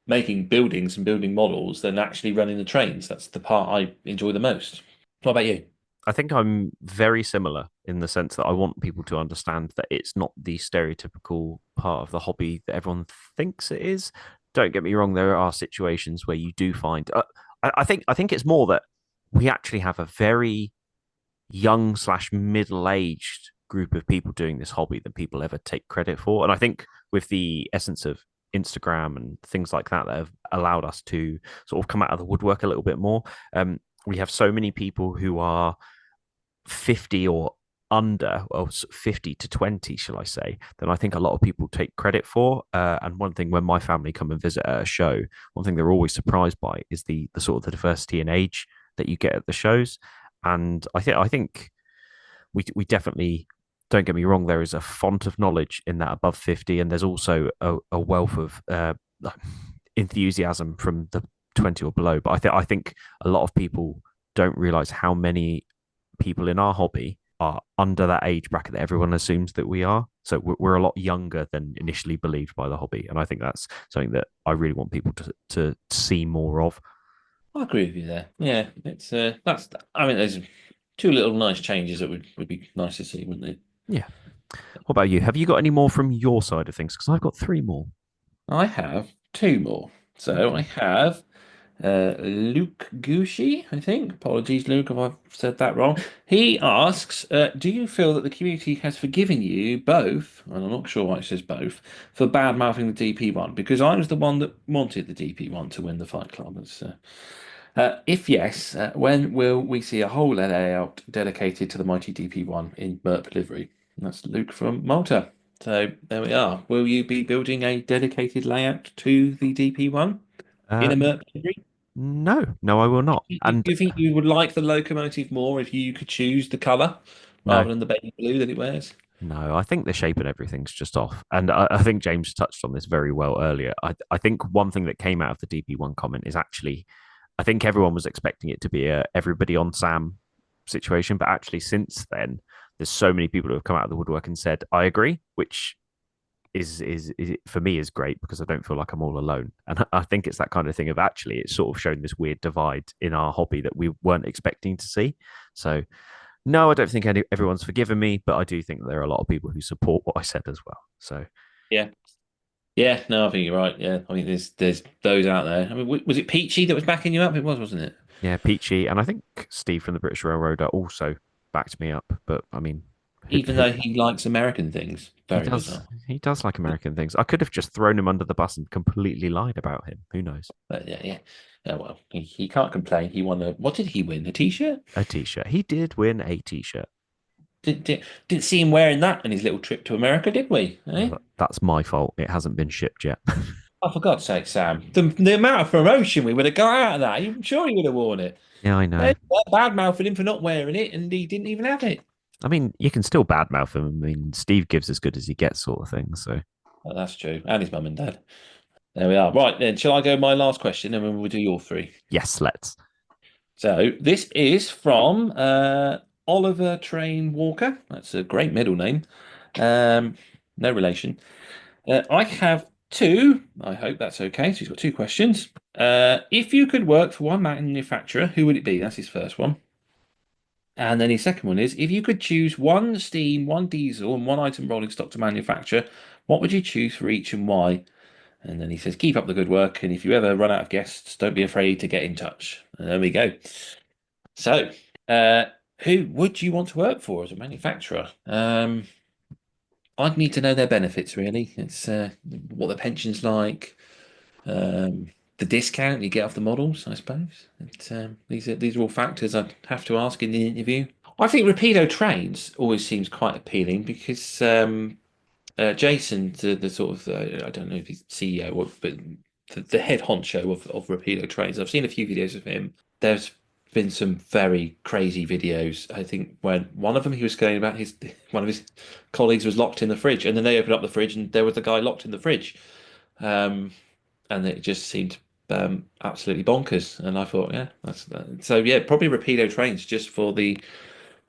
making buildings and building models than actually running the trains. That's the part I enjoy the most. What about you? I think I'm very similar in the sense that I want people to understand that it's not the stereotypical part of the hobby that everyone thinks it is. Don't get me wrong; there are situations where you do find. I think it's more that we actually have a very young slash middle aged group of people doing this hobby that people ever take credit for. And I think with the essence of Instagram and things like that have allowed us to sort of come out of the woodwork a little bit more. We have so many people who are 50 or under, or 50 to 20, shall I say, then I think a lot of people take credit for. And one thing, when my family come and visit at a show, one thing they're always surprised by is the sort of the diversity in age that you get at the shows. And I think we definitely, don't get me wrong, there is a font of knowledge in that above 50, and there's also a wealth of enthusiasm from the 20 or below. But I think a lot of people don't realize how many people in our hobby are under that age bracket that everyone assumes that we are. So we're a lot younger than initially believed by the hobby, and I think that's something that I really want people to see more of. I agree with you there. Yeah, it's that's. I mean, there's two little nice changes that would be nice to see, wouldn't it? Yeah. What about you? Have you got any more from your side of things? Because I've got three more. I have two more. So I Okay. have Luke Gushi, I think. Apologies, Luke, if I've said that wrong. He asks, do you feel that the community has forgiven you both, and I'm not sure why it says both, for bad mouthing the DP1? Because I was the one that wanted the DP1 to win the Fight Club. If yes, when will we see a whole layout dedicated to the mighty DP1 in Merp livery? And that's Luke from Malta. So there we are. Will you be building a dedicated layout to the DP1 in Uh, a Merp livery? no, no, I will not. Do And you think you would like the locomotive more if you could choose the colour no, rather than the baby blue that it wears? no, I think the shape and everything's just off. And I think James touched on this very well earlier. I think one thing that came out of the DP1 comment is actually, I think everyone was expecting it to be a everybody on Sam situation, but actually since then, there's so many people who have come out of the woodwork and said, I agree, which is for me is great because I don't feel like I'm all alone. And I think it's that kind of thing of actually it's sort of shown this weird divide in our hobby that we weren't expecting to see. So no, I don't think everyone's forgiven me, but I do think there are a lot of people who support what I said as well. So Yeah. Yeah, no, I think you're right. Yeah, I mean, there's those out there. I mean, was it Peachy that was backing you up? It was, wasn't it? yeah, Peachy, and I think Steve from the British Railroader also backed me up. But I mean, Even though he likes American things. he Very does bizarre. he does like American things. I could have just thrown him under the bus and completely lied about him. Who knows? But yeah, yeah. Well, he can't complain. He won a, what did he win? A t-shirt? A t-shirt. He did win a t-shirt. Didn't see him wearing that on his little trip to America, did we? Eh? That's my fault. It hasn't been shipped yet. Oh, for God's sake, Sam. The amount of promotion we would have got out of that, I'm sure he would have worn it. Yeah, I know. Bad mouthing him for not wearing it, and he didn't even have it. I mean, you can still badmouth him. I mean, Steve gives as good as he gets, sort of thing. So Oh, that's true. And his mum and dad. There we are. Right, then, shall I go my last question and then we'll do your three? yes, let's. So this is from Oliver Train Walker. That's a great middle name. No relation. I have two. I hope that's okay. So he's got two questions. If you could work for one manufacturer, who would it be? That's his first one. And then his second one is, if you could choose one steam, one diesel, and one item rolling stock to manufacture, what would you choose for each and why? And then he says, keep up the good work. And if you ever run out of guests, don't be afraid to get in touch. And there we go. So, who would you want to work for as a manufacturer? I'd need to know their benefits, really. It's what the pension's like, the discount you get off the models, I suppose. These are all factors I'd have to ask in the interview. I think Rapido Trains always seems quite appealing because Jason, the sort of I don't know if he's CEO, but the head honcho of Rapido Trains. I've seen a few videos of him. There's been some very crazy videos. I think when one of them he was going about his one of his colleagues was locked in the fridge, and then they opened up the fridge, and there was the guy locked in the fridge, um, and it just seemed absolutely bonkers. And I thought, yeah, that's so. Yeah, probably Rapido trains just for the.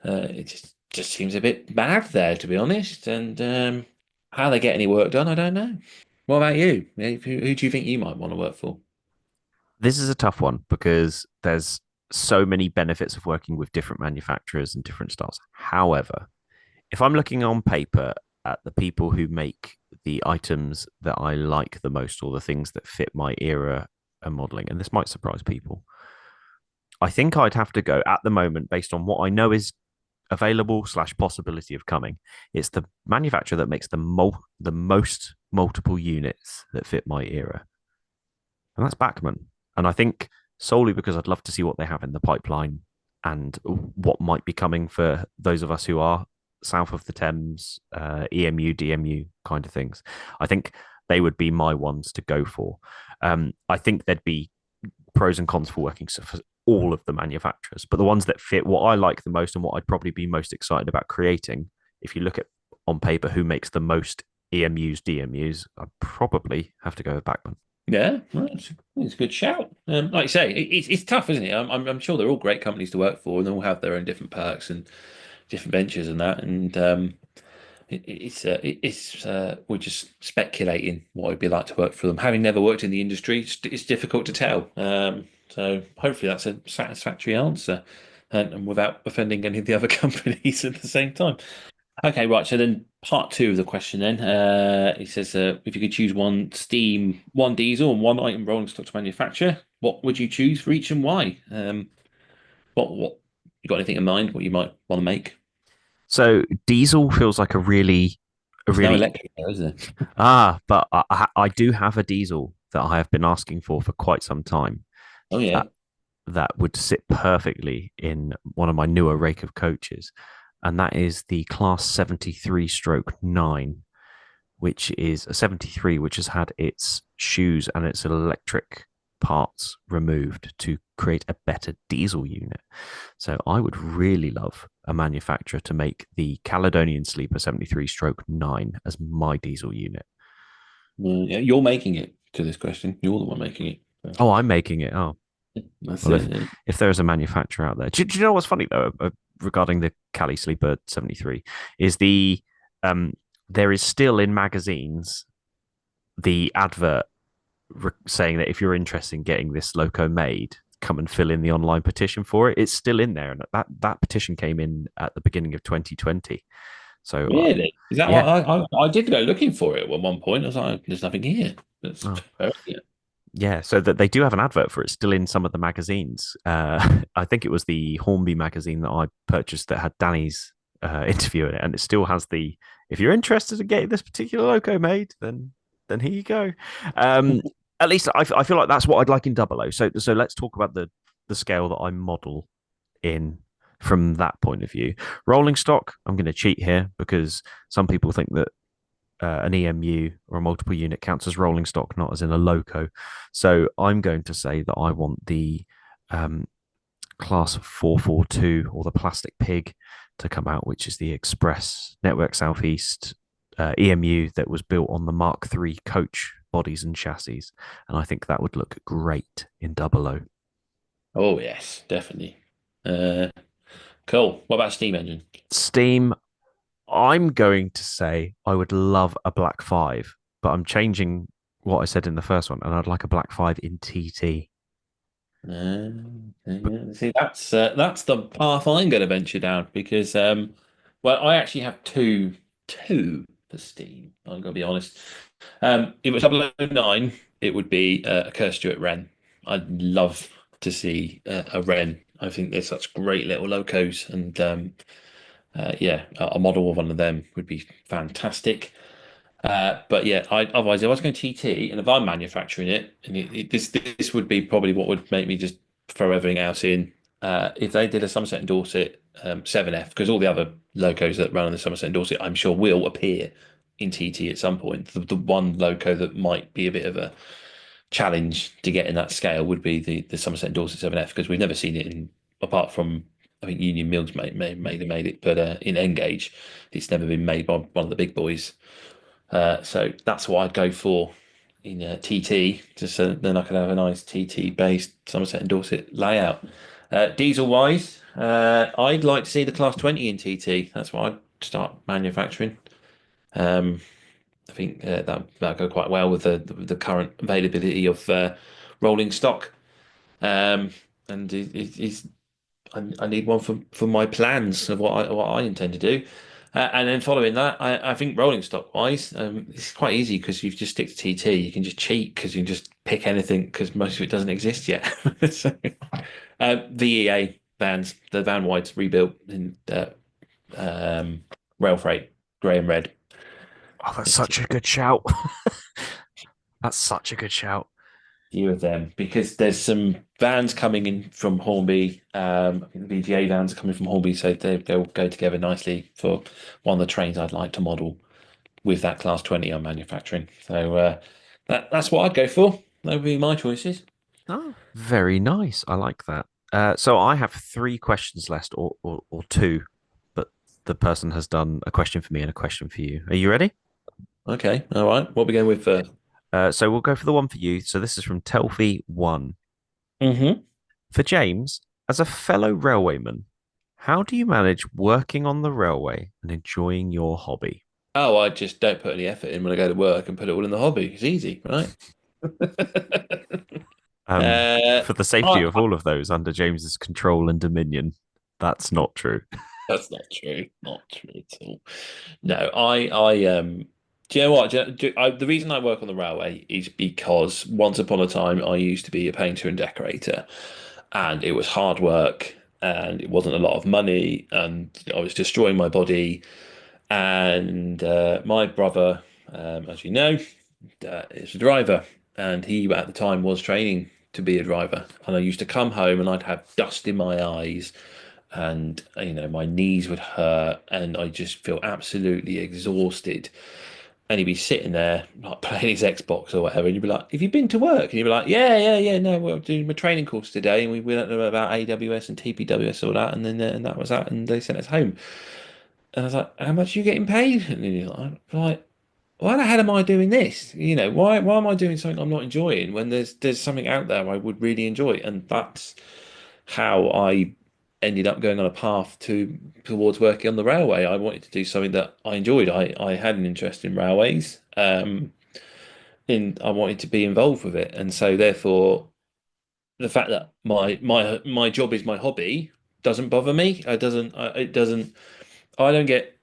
It just seems a bit mad there, to be honest. And how they get any work done, I don't know. What about you? Who do you think you might want to work for? This is a tough one because there's so many benefits of working with different manufacturers and different styles. However, if I'm looking on paper at the people who make the items that I like the most or the things that fit my era and modeling, and this might surprise people, I think I'd have to go at the moment based on what I know is available slash possibility of coming. It's the manufacturer that makes the most multiple units that fit my era, and that's Bachmann. And I think solely because I'd love to see what they have in the pipeline and what might be coming for those of us who are south of the Thames, EMU, DMU kind of things. I think they would be my ones to go for. I think there'd be pros and cons for working for all of the manufacturers, but the ones that fit what I like the most and what I'd probably be most excited about creating, if you look at on paper who makes the most EMUs, DMUs, I'd probably have to go with Bachmann. Yeah, well, it's a good shout. Like you say, it's tough, isn't it? I'm sure they're all great companies to work for, and they all have their own different perks and different ventures and that. And we're just speculating what it'd be like to work for them. Having never worked in the industry, it's difficult to tell. So hopefully that's a satisfactory answer, and without offending any of the other companies at the same time. Okay, right. So then part two of the question then, it says if you could choose one steam, one diesel, and one item rolling stock to manufacture, what would you choose for each and why? What you got anything in mind? What you might want to make? So diesel feels like a really, There's no electric there, is there? but I do have a diesel that I have been asking for quite some time. Oh yeah. That would sit perfectly in one of my newer rake of coaches, and that is the Class 73 stroke 9, which is a 73 which has had its shoes and its electric parts removed to create a better diesel unit. So I would really love a manufacturer to make the Caledonian Sleeper 73 stroke 9 as my diesel unit. Yeah, you're making it to this question. You're the one making it. Oh, I'm making it. Oh, That's well, it. if there is a manufacturer out there, do you know what's funny though regarding the Cali Sleeper 73 is there is still in magazines the advert saying that if you're interested in getting this loco made, come and fill in the online petition for it. It's still in there, and that petition came in at the beginning of 2020. So really, is that yeah. why I did go looking for it at one point? I was like, there's nothing here. That's Yeah, so that they do have an advert for it still in some of the magazines. I think it was the Hornby magazine that I purchased that had Danny's interview in it, and it still has the if you're interested in getting this particular loco made, then here you go. At least I feel like that's what I'd like in Double O. So let's talk about the scale that I model in from that point of view. Rolling stock, I'm going to cheat here because some people think that an EMU or a multiple unit counts as rolling stock, not as in a loco. So I'm going to say that I want the Class 442 or the Plastic Pig to come out, which is the Express Network Southeast EMU that was built on the Mark III coach bodies and chassis. And I think that would look great in Double O. Oh yes, definitely. Cool. What about steam engine? Steam, I'm going to say I would love a Black 5, but I'm changing what I said in the first one, and I'd like a Black 5 in TT. See, that's the path I'm going to venture down because, well, I actually have two for steam. I'm going to be honest. If it was 009, it would be a Kerr Stewart Wren. I'd love to see a Wren. I think they're such great little locos, and yeah, a model of one of them would be fantastic. But yeah, otherwise, if I was going TT, and if I'm manufacturing it, and this would be probably what would make me just throw everything else in. If they did a Somerset and Dorset 7F, because all the other locos that run on the Somerset and Dorset, I'm sure will appear in TT at some point. The one loco that might be a bit of a challenge to get in that scale would be the Somerset and Dorset 7F, because we've never seen it in apart from I think Union Mills made it, but in Engage, it's never been made by one of the big boys. So that's what I'd go for in TT, just so then I could have a nice TT based Somerset and Dorset layout. Diesel wise, I'd like to see the Class 20 in TT. That's what I'd start manufacturing. Um, I think that go quite well with the current availability of rolling stock. Um, and I need one for my plans of what I intend to do. And then following that, I think rolling stock wise, it's quite easy because you just stick to TT. You can just cheat because you can just pick anything because most of it doesn't exist yet. So, VEA vans, the van wides rebuilt in rail freight, grey and red. Oh, that's such a good shout. That's such a good shout. Few of them because there's some vans coming in from Hornby. I think the VGA vans are coming from Hornby, so they'll go together nicely for one of the trains I'd like to model with that Class 20 I'm manufacturing. So that's what I'd go for. That would be my choices. Oh, very nice. I like that. So I have three questions left, or two, but the person has done a question for me and a question for you. Are you ready? Okay, all right. What are we going with first? So we'll go for the one for you. So this is from Telfy1. Mm-hmm. For James, as a fellow railwayman, how do you manage working on the railway and enjoying your hobby? Oh, I just don't put any effort in when I go to work and put it all in the hobby. It's easy, right? uh, For the safety I, of all of those under James's control and dominion, that's not true. That's not true. Not true at all. No, I. Do you know what? The reason I work on the railway is because once upon a time I used to be a painter and decorator, and it was hard work, and it wasn't a lot of money, and I was destroying my body. And my brother, as you know, is a driver, and he at the time was training to be a driver. And I used to come home and I'd have dust in my eyes and my knees would hurt and I just feel absolutely exhausted. And he'd be sitting there like playing his Xbox or whatever, and you'd be like, "Have you been to work?" And you'd be like, "Yeah. No, we're doing my training course today, and we learned about AWS and TPWS all that, and then and that was that, and they sent us home." And I was like, "How much are you getting paid?" And he's like, "Why the hell am I doing this? Why am I doing something I'm not enjoying when there's something out there I would really enjoy?" And that's how I ended up going on a path towards working on the railway. I wanted to do something that I enjoyed. I had an interest in railways. I wanted to be involved with it, and so therefore the fact that my job is my hobby doesn't bother me. It doesn't. I don't get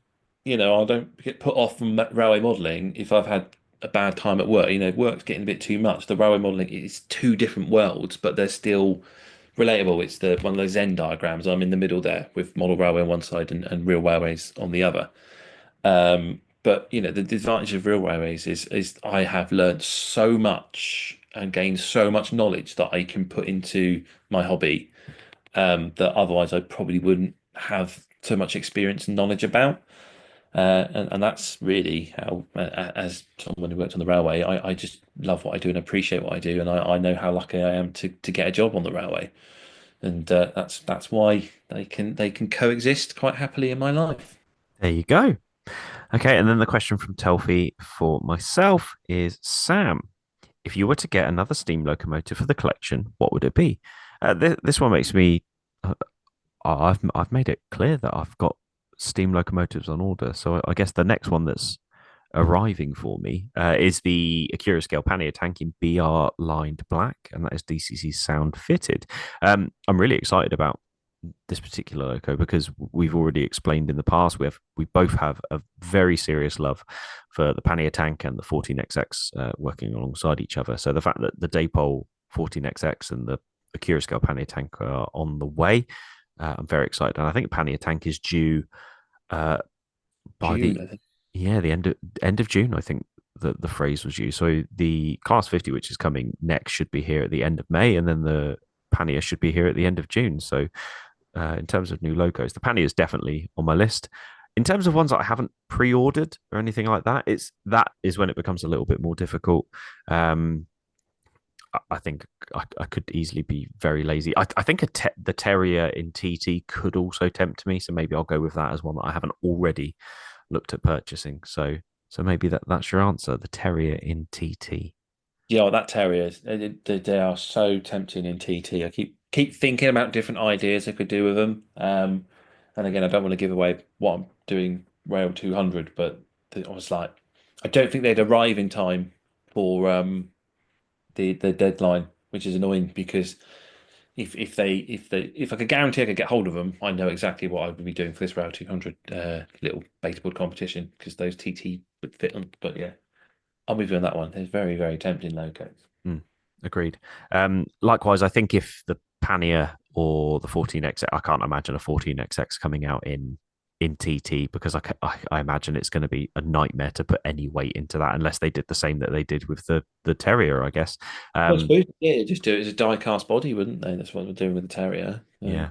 I don't get put off from railway modelling if I've had a bad time at work. Work's getting a bit too much. The railway modelling is two different worlds, but they're still relatable. It's the one of those Venn diagrams. I'm in the middle there with model railway on one side and real railways on the other. But the advantage of real railways is I have learned so much and gained so much knowledge that I can put into my hobby that otherwise I probably wouldn't have so much experience and knowledge about. And that's really how, as someone who worked on the railway, I just love what I do and appreciate what I do, and I know how lucky I am to get a job on the railway, and that's why they can coexist quite happily in my life. There you go. Okay, and then the question from Telfy for myself is Sam, if you were to get another steam locomotive for the collection, what would it be? This one makes me. I've made it clear that I've got steam locomotives on order, so I guess the next one that's arriving for me is the Acura Scale Pannier tank in BR lined black, and that is DCC sound fitted. I'm really excited about this particular loco because we've already explained in the past we both have a very serious love for the Pannier tank and the 14XX working alongside each other. So the fact that the Daypole 14XX and the Acura Scale Pannier tank are on the way, I'm very excited, and I think Pannier tank is due by June, the end of June. I think the phrase was used. So the Class 50, which is coming next, should be here at the end of May, and then the Pannier should be here at the end of June. So in terms of new logos, the Pannier is definitely on my list. In terms of ones that I haven't pre-ordered or anything like that, that is when it becomes a little bit more difficult. I think I could easily be very lazy. I think the Terrier in TT could also tempt me, so maybe I'll go with that as one that I haven't already looked at purchasing. So maybe that's your answer, the Terrier in TT. Yeah, that terrier, they are so tempting in TT. I keep thinking about different ideas I could do with them. And again, I don't want to give away what I'm doing Rail 200, but I was like, I don't think they'd arrive in time for the deadline, which is annoying because if I could guarantee I could get hold of them, I know exactly what I would be doing for this Rail 200 little beta board competition because those TT would fit on. But yeah, I'll be doing that one. There's very, very tempting logos. Agreed. Likewise, I think if the Pania or the 14XX, I can't imagine a 14XX coming out in TT because I imagine it's going to be a nightmare to put any weight into that unless they did the same that they did with the Terrier, I guess. Well, I suppose, yeah, just do it as a die-cast body, wouldn't they? That's what we're doing with the Terrier. Yeah.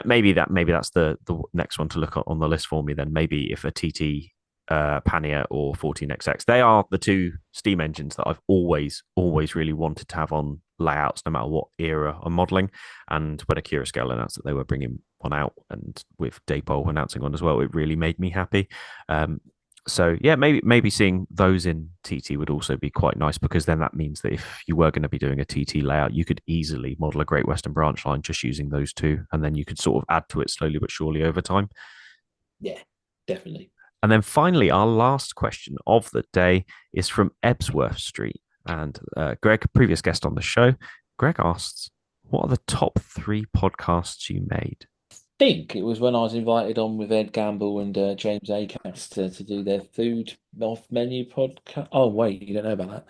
Maybe that's the next one to look at on the list for me. Then maybe if a TT Pania or 14XX, they are the two steam engines that I've always really wanted to have on layouts, no matter what era I'm modeling. And when Akira Scale announced that they were bringing one out, and with Daypole announcing one as well, it really made me happy. So yeah, maybe seeing those in TT would also be quite nice because then that means that if you were going to be doing a TT layout, you could easily model a Great Western Branch Line just using those two, and then you could sort of add to it slowly but surely over time. Yeah, definitely. And then finally, our last question of the day is from Ebsworth Street. And Greg, previous guest on the show, Greg asks, what are the top 3 podcasts you made? I think it was when I was invited on with Ed Gamble and James Acast to do their food off menu podcast. Oh, wait, you don't know about that?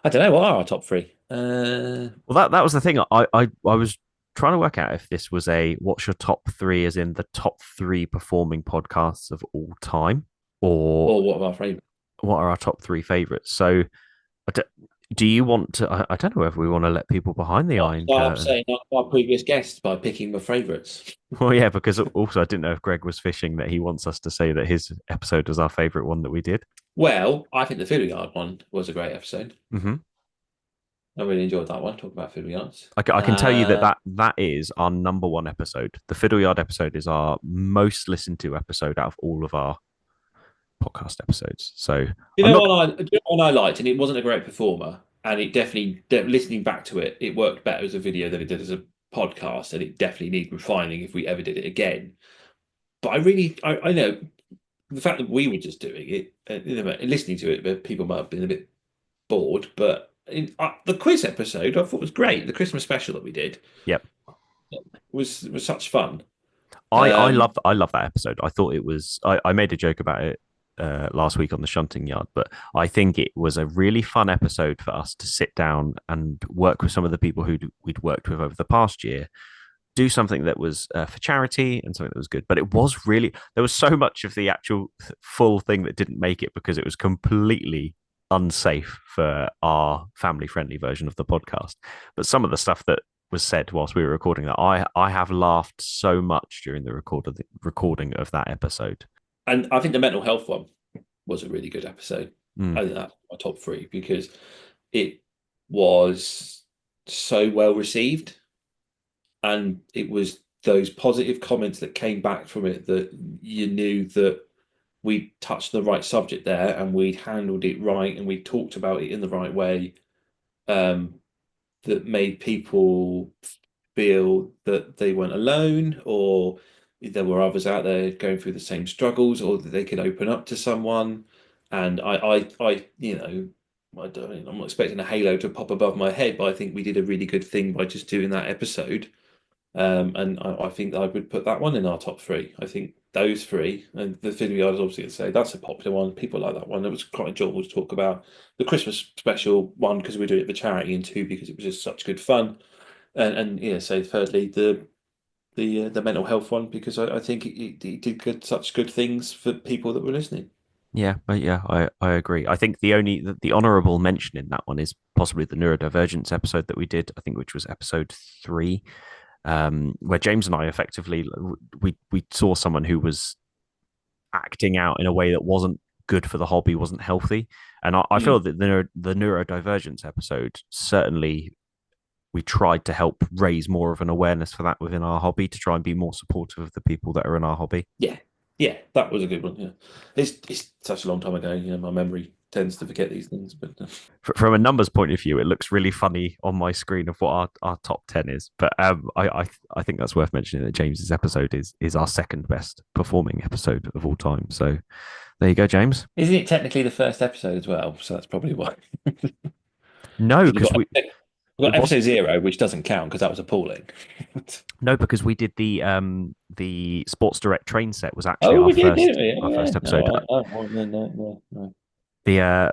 I don't know. What are our top 3? Well, that was the thing. I was trying to work out if this was what's your top 3, as in the top 3 performing podcasts of all time, or what are our favourites? What are our top 3 favorites? So, do you want to? I don't know if we want to let people behind the iron curtain. I'm saying our previous guests by picking my favourites. Well, yeah, because also I didn't know if Greg was fishing that he wants us to say that his episode was our favourite one that we did. Well, I think the Fiddle Yard one was a great episode. Mm-hmm. I really enjoyed that one. Talk about Fiddle Yards. I can tell you that is our number 1 episode. The Fiddle Yard episode is our most listened to episode out of all of our podcast episodes. So what I liked, and it wasn't a great performer, and it definitely listening back to it, it worked better as a video than it did as a podcast, and it definitely needs refining if we ever did it again. But I know the fact that we were just doing it, listening to it, but people might have been a bit bored. But the quiz episode, I thought was great. The Christmas special that we did, yep, was such fun. I love that episode. I thought it was. I made a joke about it last week on the shunting yard, but I think it was a really fun episode for us to sit down and work with some of the people who we'd worked with over the past year, do something that was for charity and something that was good. But it was really, there was so much of the actual full thing that didn't make it because it was completely unsafe for our family friendly version of the podcast. But some of the stuff that was said whilst we were recording that, I have laughed so much during the recording of that episode. And I think the mental health one was a really good episode. I think that's my top 3 because it was so well received. And it was those positive comments that came back from it that you knew that we touched the right subject there and we'd handled it right and we talked about it in the right way, that made people feel that they weren't alone, or there were others out there going through the same struggles, or that they could open up to someone. And I I'm not expecting a halo to pop above my head, but I think we did a really good thing by just doing that episode. And I think I would put that one in our top 3. I think those 3, and the Fiddle Yard is obviously going to say that's a popular one. People like that one. It was quite enjoyable to talk about. The Christmas special, 1, because we do it for charity, and 2, because it was just such good fun. And yeah, so thirdly, the mental health one, because I think it did such good things for people that were listening. Yeah, I agree. I think the honourable mention in that one is possibly the neurodivergence episode that we did, I think, which was episode 3. Where James and I effectively we saw someone who was acting out in a way that wasn't good for the hobby, wasn't healthy, and I feel that the neurodivergence episode certainly we tried to help raise more of an awareness for that within our hobby to try and be more supportive of the people that are in our hobby. Yeah, that was a good one. Yeah, it's such a long time ago. My memory tends to forget these things. But From a numbers point of view, it looks really funny on my screen of what our top 10 is. But I think that's worth mentioning that James's episode is our second best performing episode of all time. So there you go, James. isn't it technically the first episode as well? So that's probably why. No, You've because got, we we've got it episode wasn't 0, which doesn't count because that was appalling. no because we did the Sports Direct train set was actually We did, didn't we? our Yeah. first episode. No. The I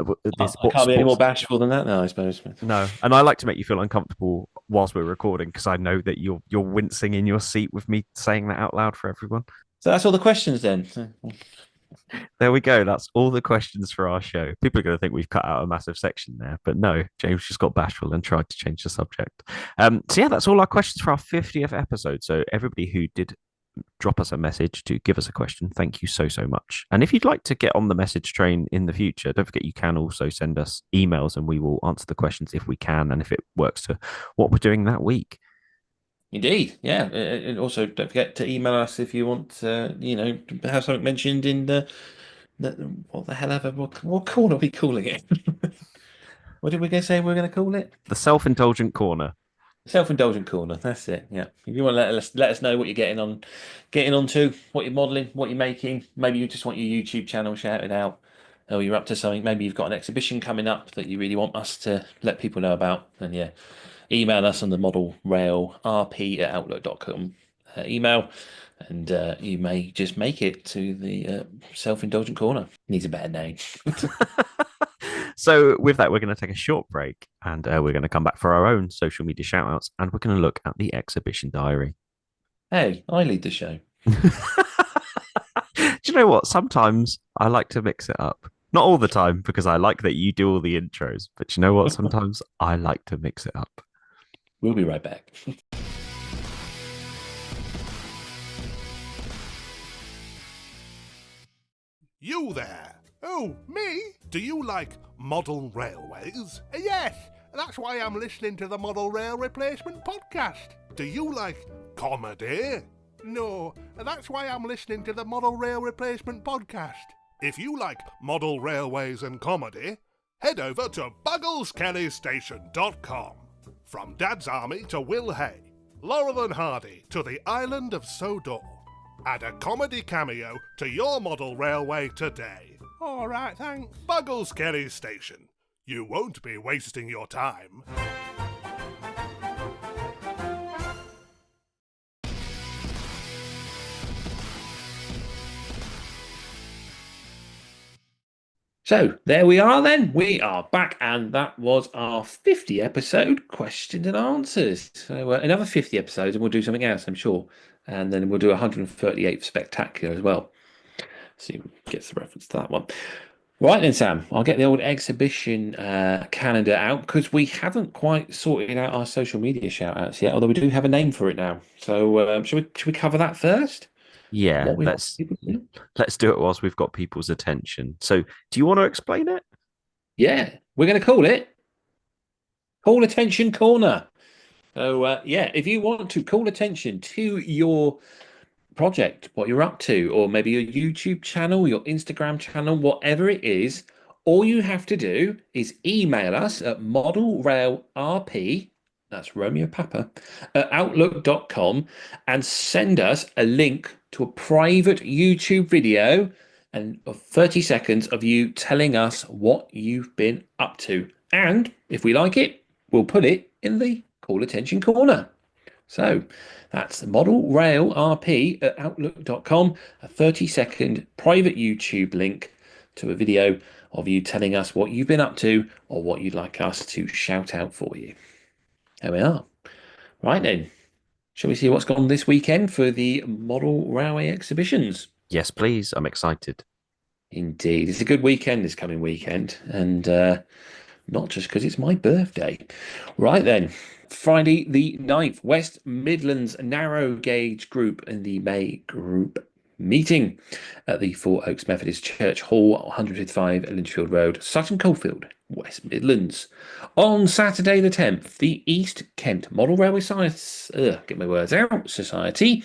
can't be any more sports bashful than that now, I suppose. No, and I like to make you feel uncomfortable whilst we're recording because I know that you're wincing in your seat with me saying that out loud for everyone. So that's all the questions then. There we go. That's all the questions for our show. People are going to think we've cut out a massive section there, but no, James just got bashful and tried to change the subject. So yeah, that's all our questions for our 50th episode. So everybody who did drop us a message to give us a question, thank you so much. And if you'd like to get on the message train in the future, don't forget you can also send us emails and we will answer the questions if we can and if it works to what we're doing that week. Indeed, yeah. And also, don't forget to email us if you want, to have something mentioned in what the hell ever. What corner are we calling it? What did we go say we're going to call it? The self-indulgent corner. Self-indulgent corner. That's it. Yeah. If you want to let us know what you're getting onto, what you're modelling, what you're making. Maybe you just want your YouTube channel shouted out, or you're up to something. Maybe you've got an exhibition coming up that you really want us to let people know about. And yeah, email us on the model rail rp@outlook.com email, and you may just make it to the self-indulgent corner. Needs a better name. So with that, we're going to take a short break and we're going to come back for our own social media shout outs and we're going to look at the exhibition diary. Hey, I lead the show. Do you know what? Sometimes I like to mix it up. Not all the time because I like that you do all the intros, but you know what? Sometimes I like to mix it up. We'll be right back. You there? Oh, me? Do you like model railways? Yes, that's why I'm listening to the Model Rail Replacement podcast. Do you like comedy? No, that's why I'm listening to the Model Rail Replacement podcast. If you like model railways and comedy, head over to BugglesKellyStation.com. From Dad's Army to Will Hay, Laurel and Hardy to the island of Sodor. Add a comedy cameo to your model railway today. All right, thanks. Buggles Kelly Station. You won't be wasting your time. So there we are then. We are back, and that was our 50 episode questions and answers. So another 50 episodes and we'll do something else, I'm sure. And then we'll do 138 spectacular as well. See who gets the reference to that one. Right then, Sam, I'll get the old exhibition calendar out because we haven't quite sorted out our social media shout outs yet, although we do have a name for it now. So should we cover that first? Yeah, let's do it whilst we've got people's attention. So do you want to explain it? Yeah, we're going to call it Call Attention Corner. So yeah, if you want to call attention to your project, what you're up to, or maybe your YouTube channel, your Instagram channel, whatever it is, all you have to do is email us at modelrailrp, that's Romeo Papa, at outlook.com, and send us a link to a private YouTube video and of 30 seconds of you telling us what you've been up to. And if we like it, we'll put it in the Call Attention Corner. So that's modelrailrp at outlook.com, a 30-second private YouTube link to a video of you telling us what you've been up to or what you'd like us to shout out for you. There we are. Right then, shall we see what's gone this weekend for the Model Railway exhibitions? Yes, please. I'm excited. Indeed. It's a good weekend this coming weekend, and not just because it's my birthday. Right then. Friday the 9th, West Midlands narrow gauge group in the May group meeting at the Four Oaks Methodist Church Hall, 155 Lynchfield Road, Sutton Coldfield, West Midlands. On Saturday the 10th, the East Kent Model Railway Society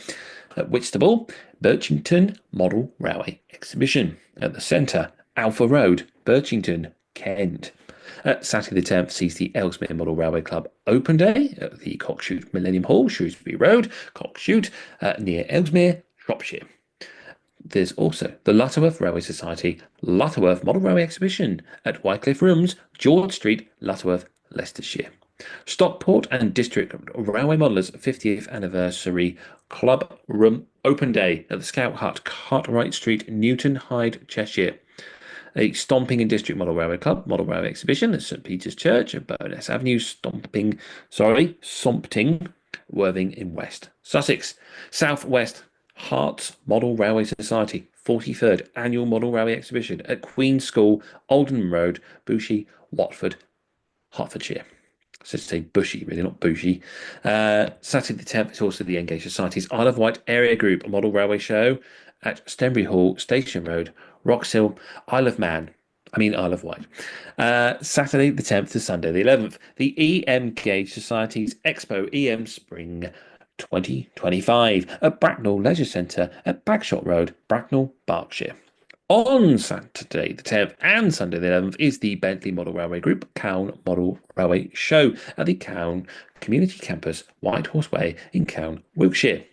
at Whitstable, Birchington Model Railway Exhibition at the Centre, Alpha Road, Birchington, Kent. Saturday the 10th sees the Ellesmere Model Railway Club Open Day at the Cockshute Millennium Hall, Shrewsbury Road, Cockshute, near Ellesmere, Shropshire. There's also the Lutterworth Railway Society Lutterworth Model Railway Exhibition at Wycliffe Rooms, George Street, Lutterworth, Leicestershire. Stockport and District Railway Modelers 50th Anniversary Club Room Open Day at the Scout Hut, Cartwright Street, Newton Hyde, Cheshire. A Stomping and District Model Railway Club Model Railway Exhibition at St Peter's Church at Bowness Avenue, Sompting, Worthing in West Sussex. South West Herts Model Railway Society 43rd Annual Model Railway Exhibition at Queen's School, Aldenham Road, Bushey, Watford, Hertfordshire. So to say Bushy, really, not Bushy. Saturday the 10th is also the Engage Society's Isle of Wight Area Group Model Railway Show at Stenbury Hall, Station Road, Wroxhill, Isle of Wight. Saturday the 10th to Sunday the 11th, the EM Gauge Society's Expo EM Spring 2025 at Bracknell Leisure Centre at Bagshot Road, Bracknell, Berkshire. On Saturday the 10th and Sunday the 11th is the Bentley Model Railway Group Cowan Model Railway Show at the Cowan Community Campus, White Horse Way in Cowan, Wiltshire.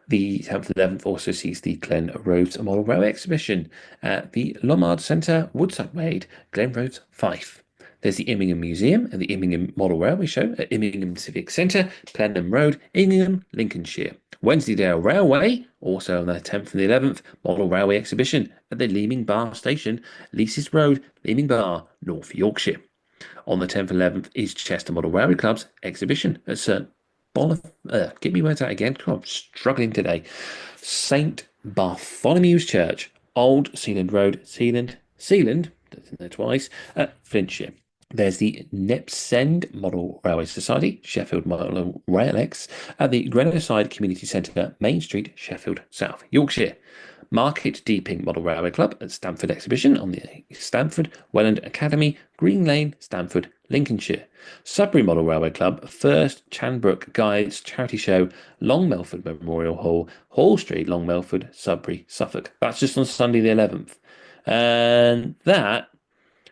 The 10th and 11th also sees the Glen Roads Model Railway Exhibition at the Lombard Centre, Woodside Wade, Glen Roads, Fife. There's the Immingham Museum and the Immingham Model Railway Show at Immingham Civic Centre, Plenham Road, Immingham, Lincolnshire. Wensleydale Railway, also on the 10th and the 11th, Model Railway Exhibition at the Leaming Bar Station, Leases Road, Leaming Bar, North Yorkshire. On the 10th and 11th is Chester Model Railway Club's exhibition at St. Get me words out again. I'm struggling today. St. Bartholomew's Church, Old Sealand Road, Sealand, that's in there twice, at Flintshire. There's the Nepsend Model Railway Society, Sheffield Model Rail X, at the Grenoside Community Centre, Main Street, Sheffield, South Yorkshire. Market Deeping Model Railway Club at Stamford Exhibition on the Stamford Welland Academy, Green Lane, Stamford, Lincolnshire. Sudbury Model Railway Club, First Chanbrook Guides Charity Show, Long Melford Memorial Hall, Hall Street, Long Melford, Sudbury, Suffolk. That's just on Sunday the 11th. And that,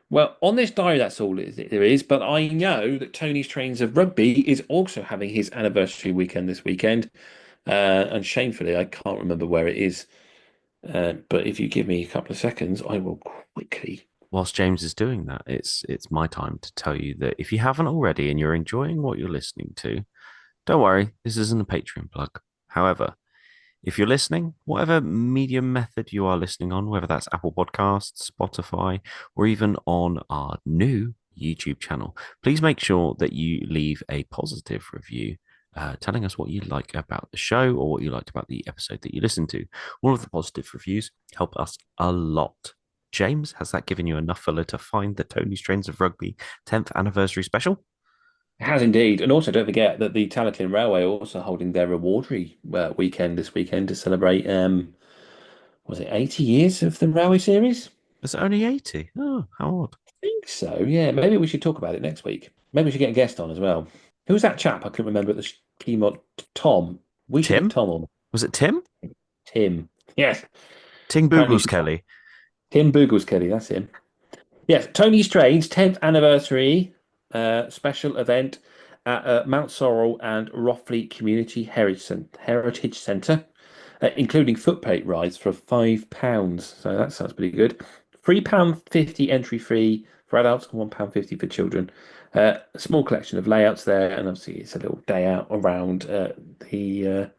well, on this diary, that's all there is. But I know that Tony's Trains of Rugby is also having his anniversary weekend this weekend. And shamefully, I can't remember where it is. But if you give me a couple of seconds, I will quickly. Whilst James is doing that, it's my time to tell you that if you haven't already and you're enjoying what you're listening to, don't worry, this isn't a Patreon plug. However, if you're listening, whatever medium method you are listening on, whether that's Apple Podcasts, Spotify, or even on our new YouTube channel, please make sure that you leave a positive review telling us what you like about the show or what you liked about the episode that you listened to. All of the positive reviews help us a lot. James, has that given you enough filler to find the Tony's Trains of Rugby 10th anniversary special? It has indeed. And also don't forget that the Tallaghclin Railway are also holding their awardery weekend this weekend to celebrate, was it 80 years of the Railway Series? Is it only 80? Oh, how odd. I think so, yeah. Maybe we should talk about it next week. Maybe we should get a guest on as well. Who was that chap? I couldn't remember at the Keymob. Tom. We should Tim? get Tom on. Was it Tim? Tim. Yes. Tim Boogles Kelly. Tim Boogles Kelly, that's him. Yes, Tony's Trains 10th anniversary special event at Mount Sorrel and Rothley Community Heritage Centre, including footplate rides for £5. So that sounds pretty good. £3.50 entry fee for adults and £1.50 for children. A small collection of layouts there, and obviously it's a little day out around the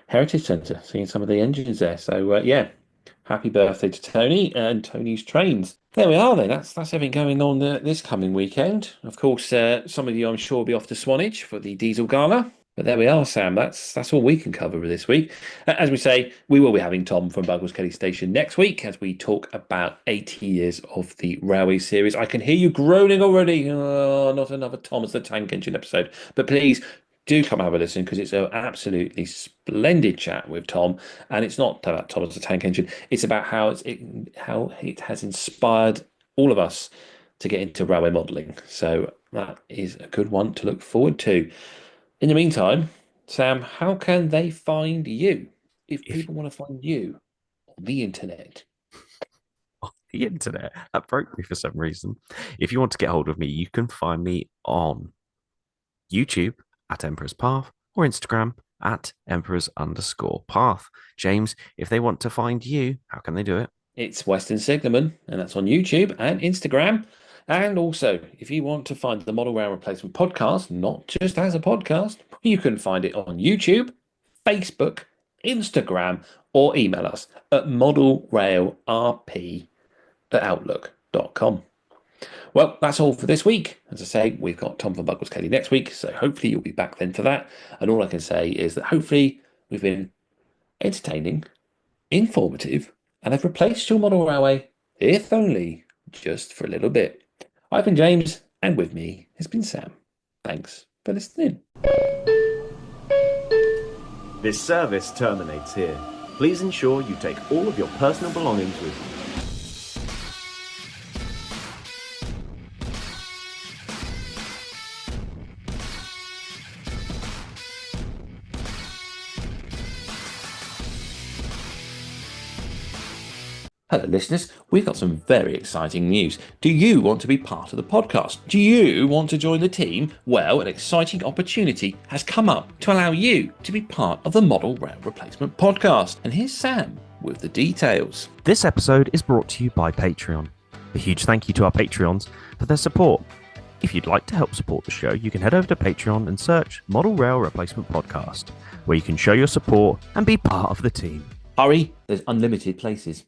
Heritage Centre, seeing some of the engines there. So yeah, happy birthday to Tony and Tony's Trains. There we are then. That's everything going on this coming weekend. Of course, some of you I'm sure will be off to Swanage for the Diesel Gala. But there we are, Sam. That's all we can cover this week. As we say, we will be having Tom from Buggles Kelly Station next week as we talk about 80 years of the Railway Series. I can hear you groaning already. Oh, not another Thomas the Tank Engine episode. But please do come have a listen because it's an absolutely splendid chat with Tom. And it's not about Tom as a tank engine. It's about how it has inspired all of us to get into railway modelling. So that is a good one to look forward to. In the meantime, Sam, how can they find you if people want to find you on the internet? The internet. That broke me for some reason. If you want to get hold of me, you can find me on YouTube at Emperor's Path or Instagram at Emperors_Path. James, if they want to find you, how can they do it? It's Western Signalman, and that's on YouTube and Instagram. And also, if you want to find the Model Rail Replacement podcast, not just as a podcast, you can find it on YouTube, Facebook, Instagram, or email us at modelrailrp@outlook.com. Well, that's all for this week. As I say, we've got Tom from Buckles Kelly next week, so hopefully you'll be back then for that. And all I can say is that hopefully we've been entertaining, informative, and have replaced your model railway, if only just for a little bit. I've been James, and with me has been Sam. Thanks for listening. This service terminates here. Please ensure you take all of your personal belongings with you. Hello, listeners. We've got some very exciting news. Do you want to be part of the podcast? Do you want to join the team? Well, an exciting opportunity has come up to allow you to be part of the Model Rail Replacement podcast. And here's Sam with the details. This episode is brought to you by Patreon. A huge thank you to our Patreons for their support. If you'd like to help support the show, you can head over to Patreon and search Model Rail Replacement Podcast, where you can show your support and be part of the team. Hurry, there's unlimited places.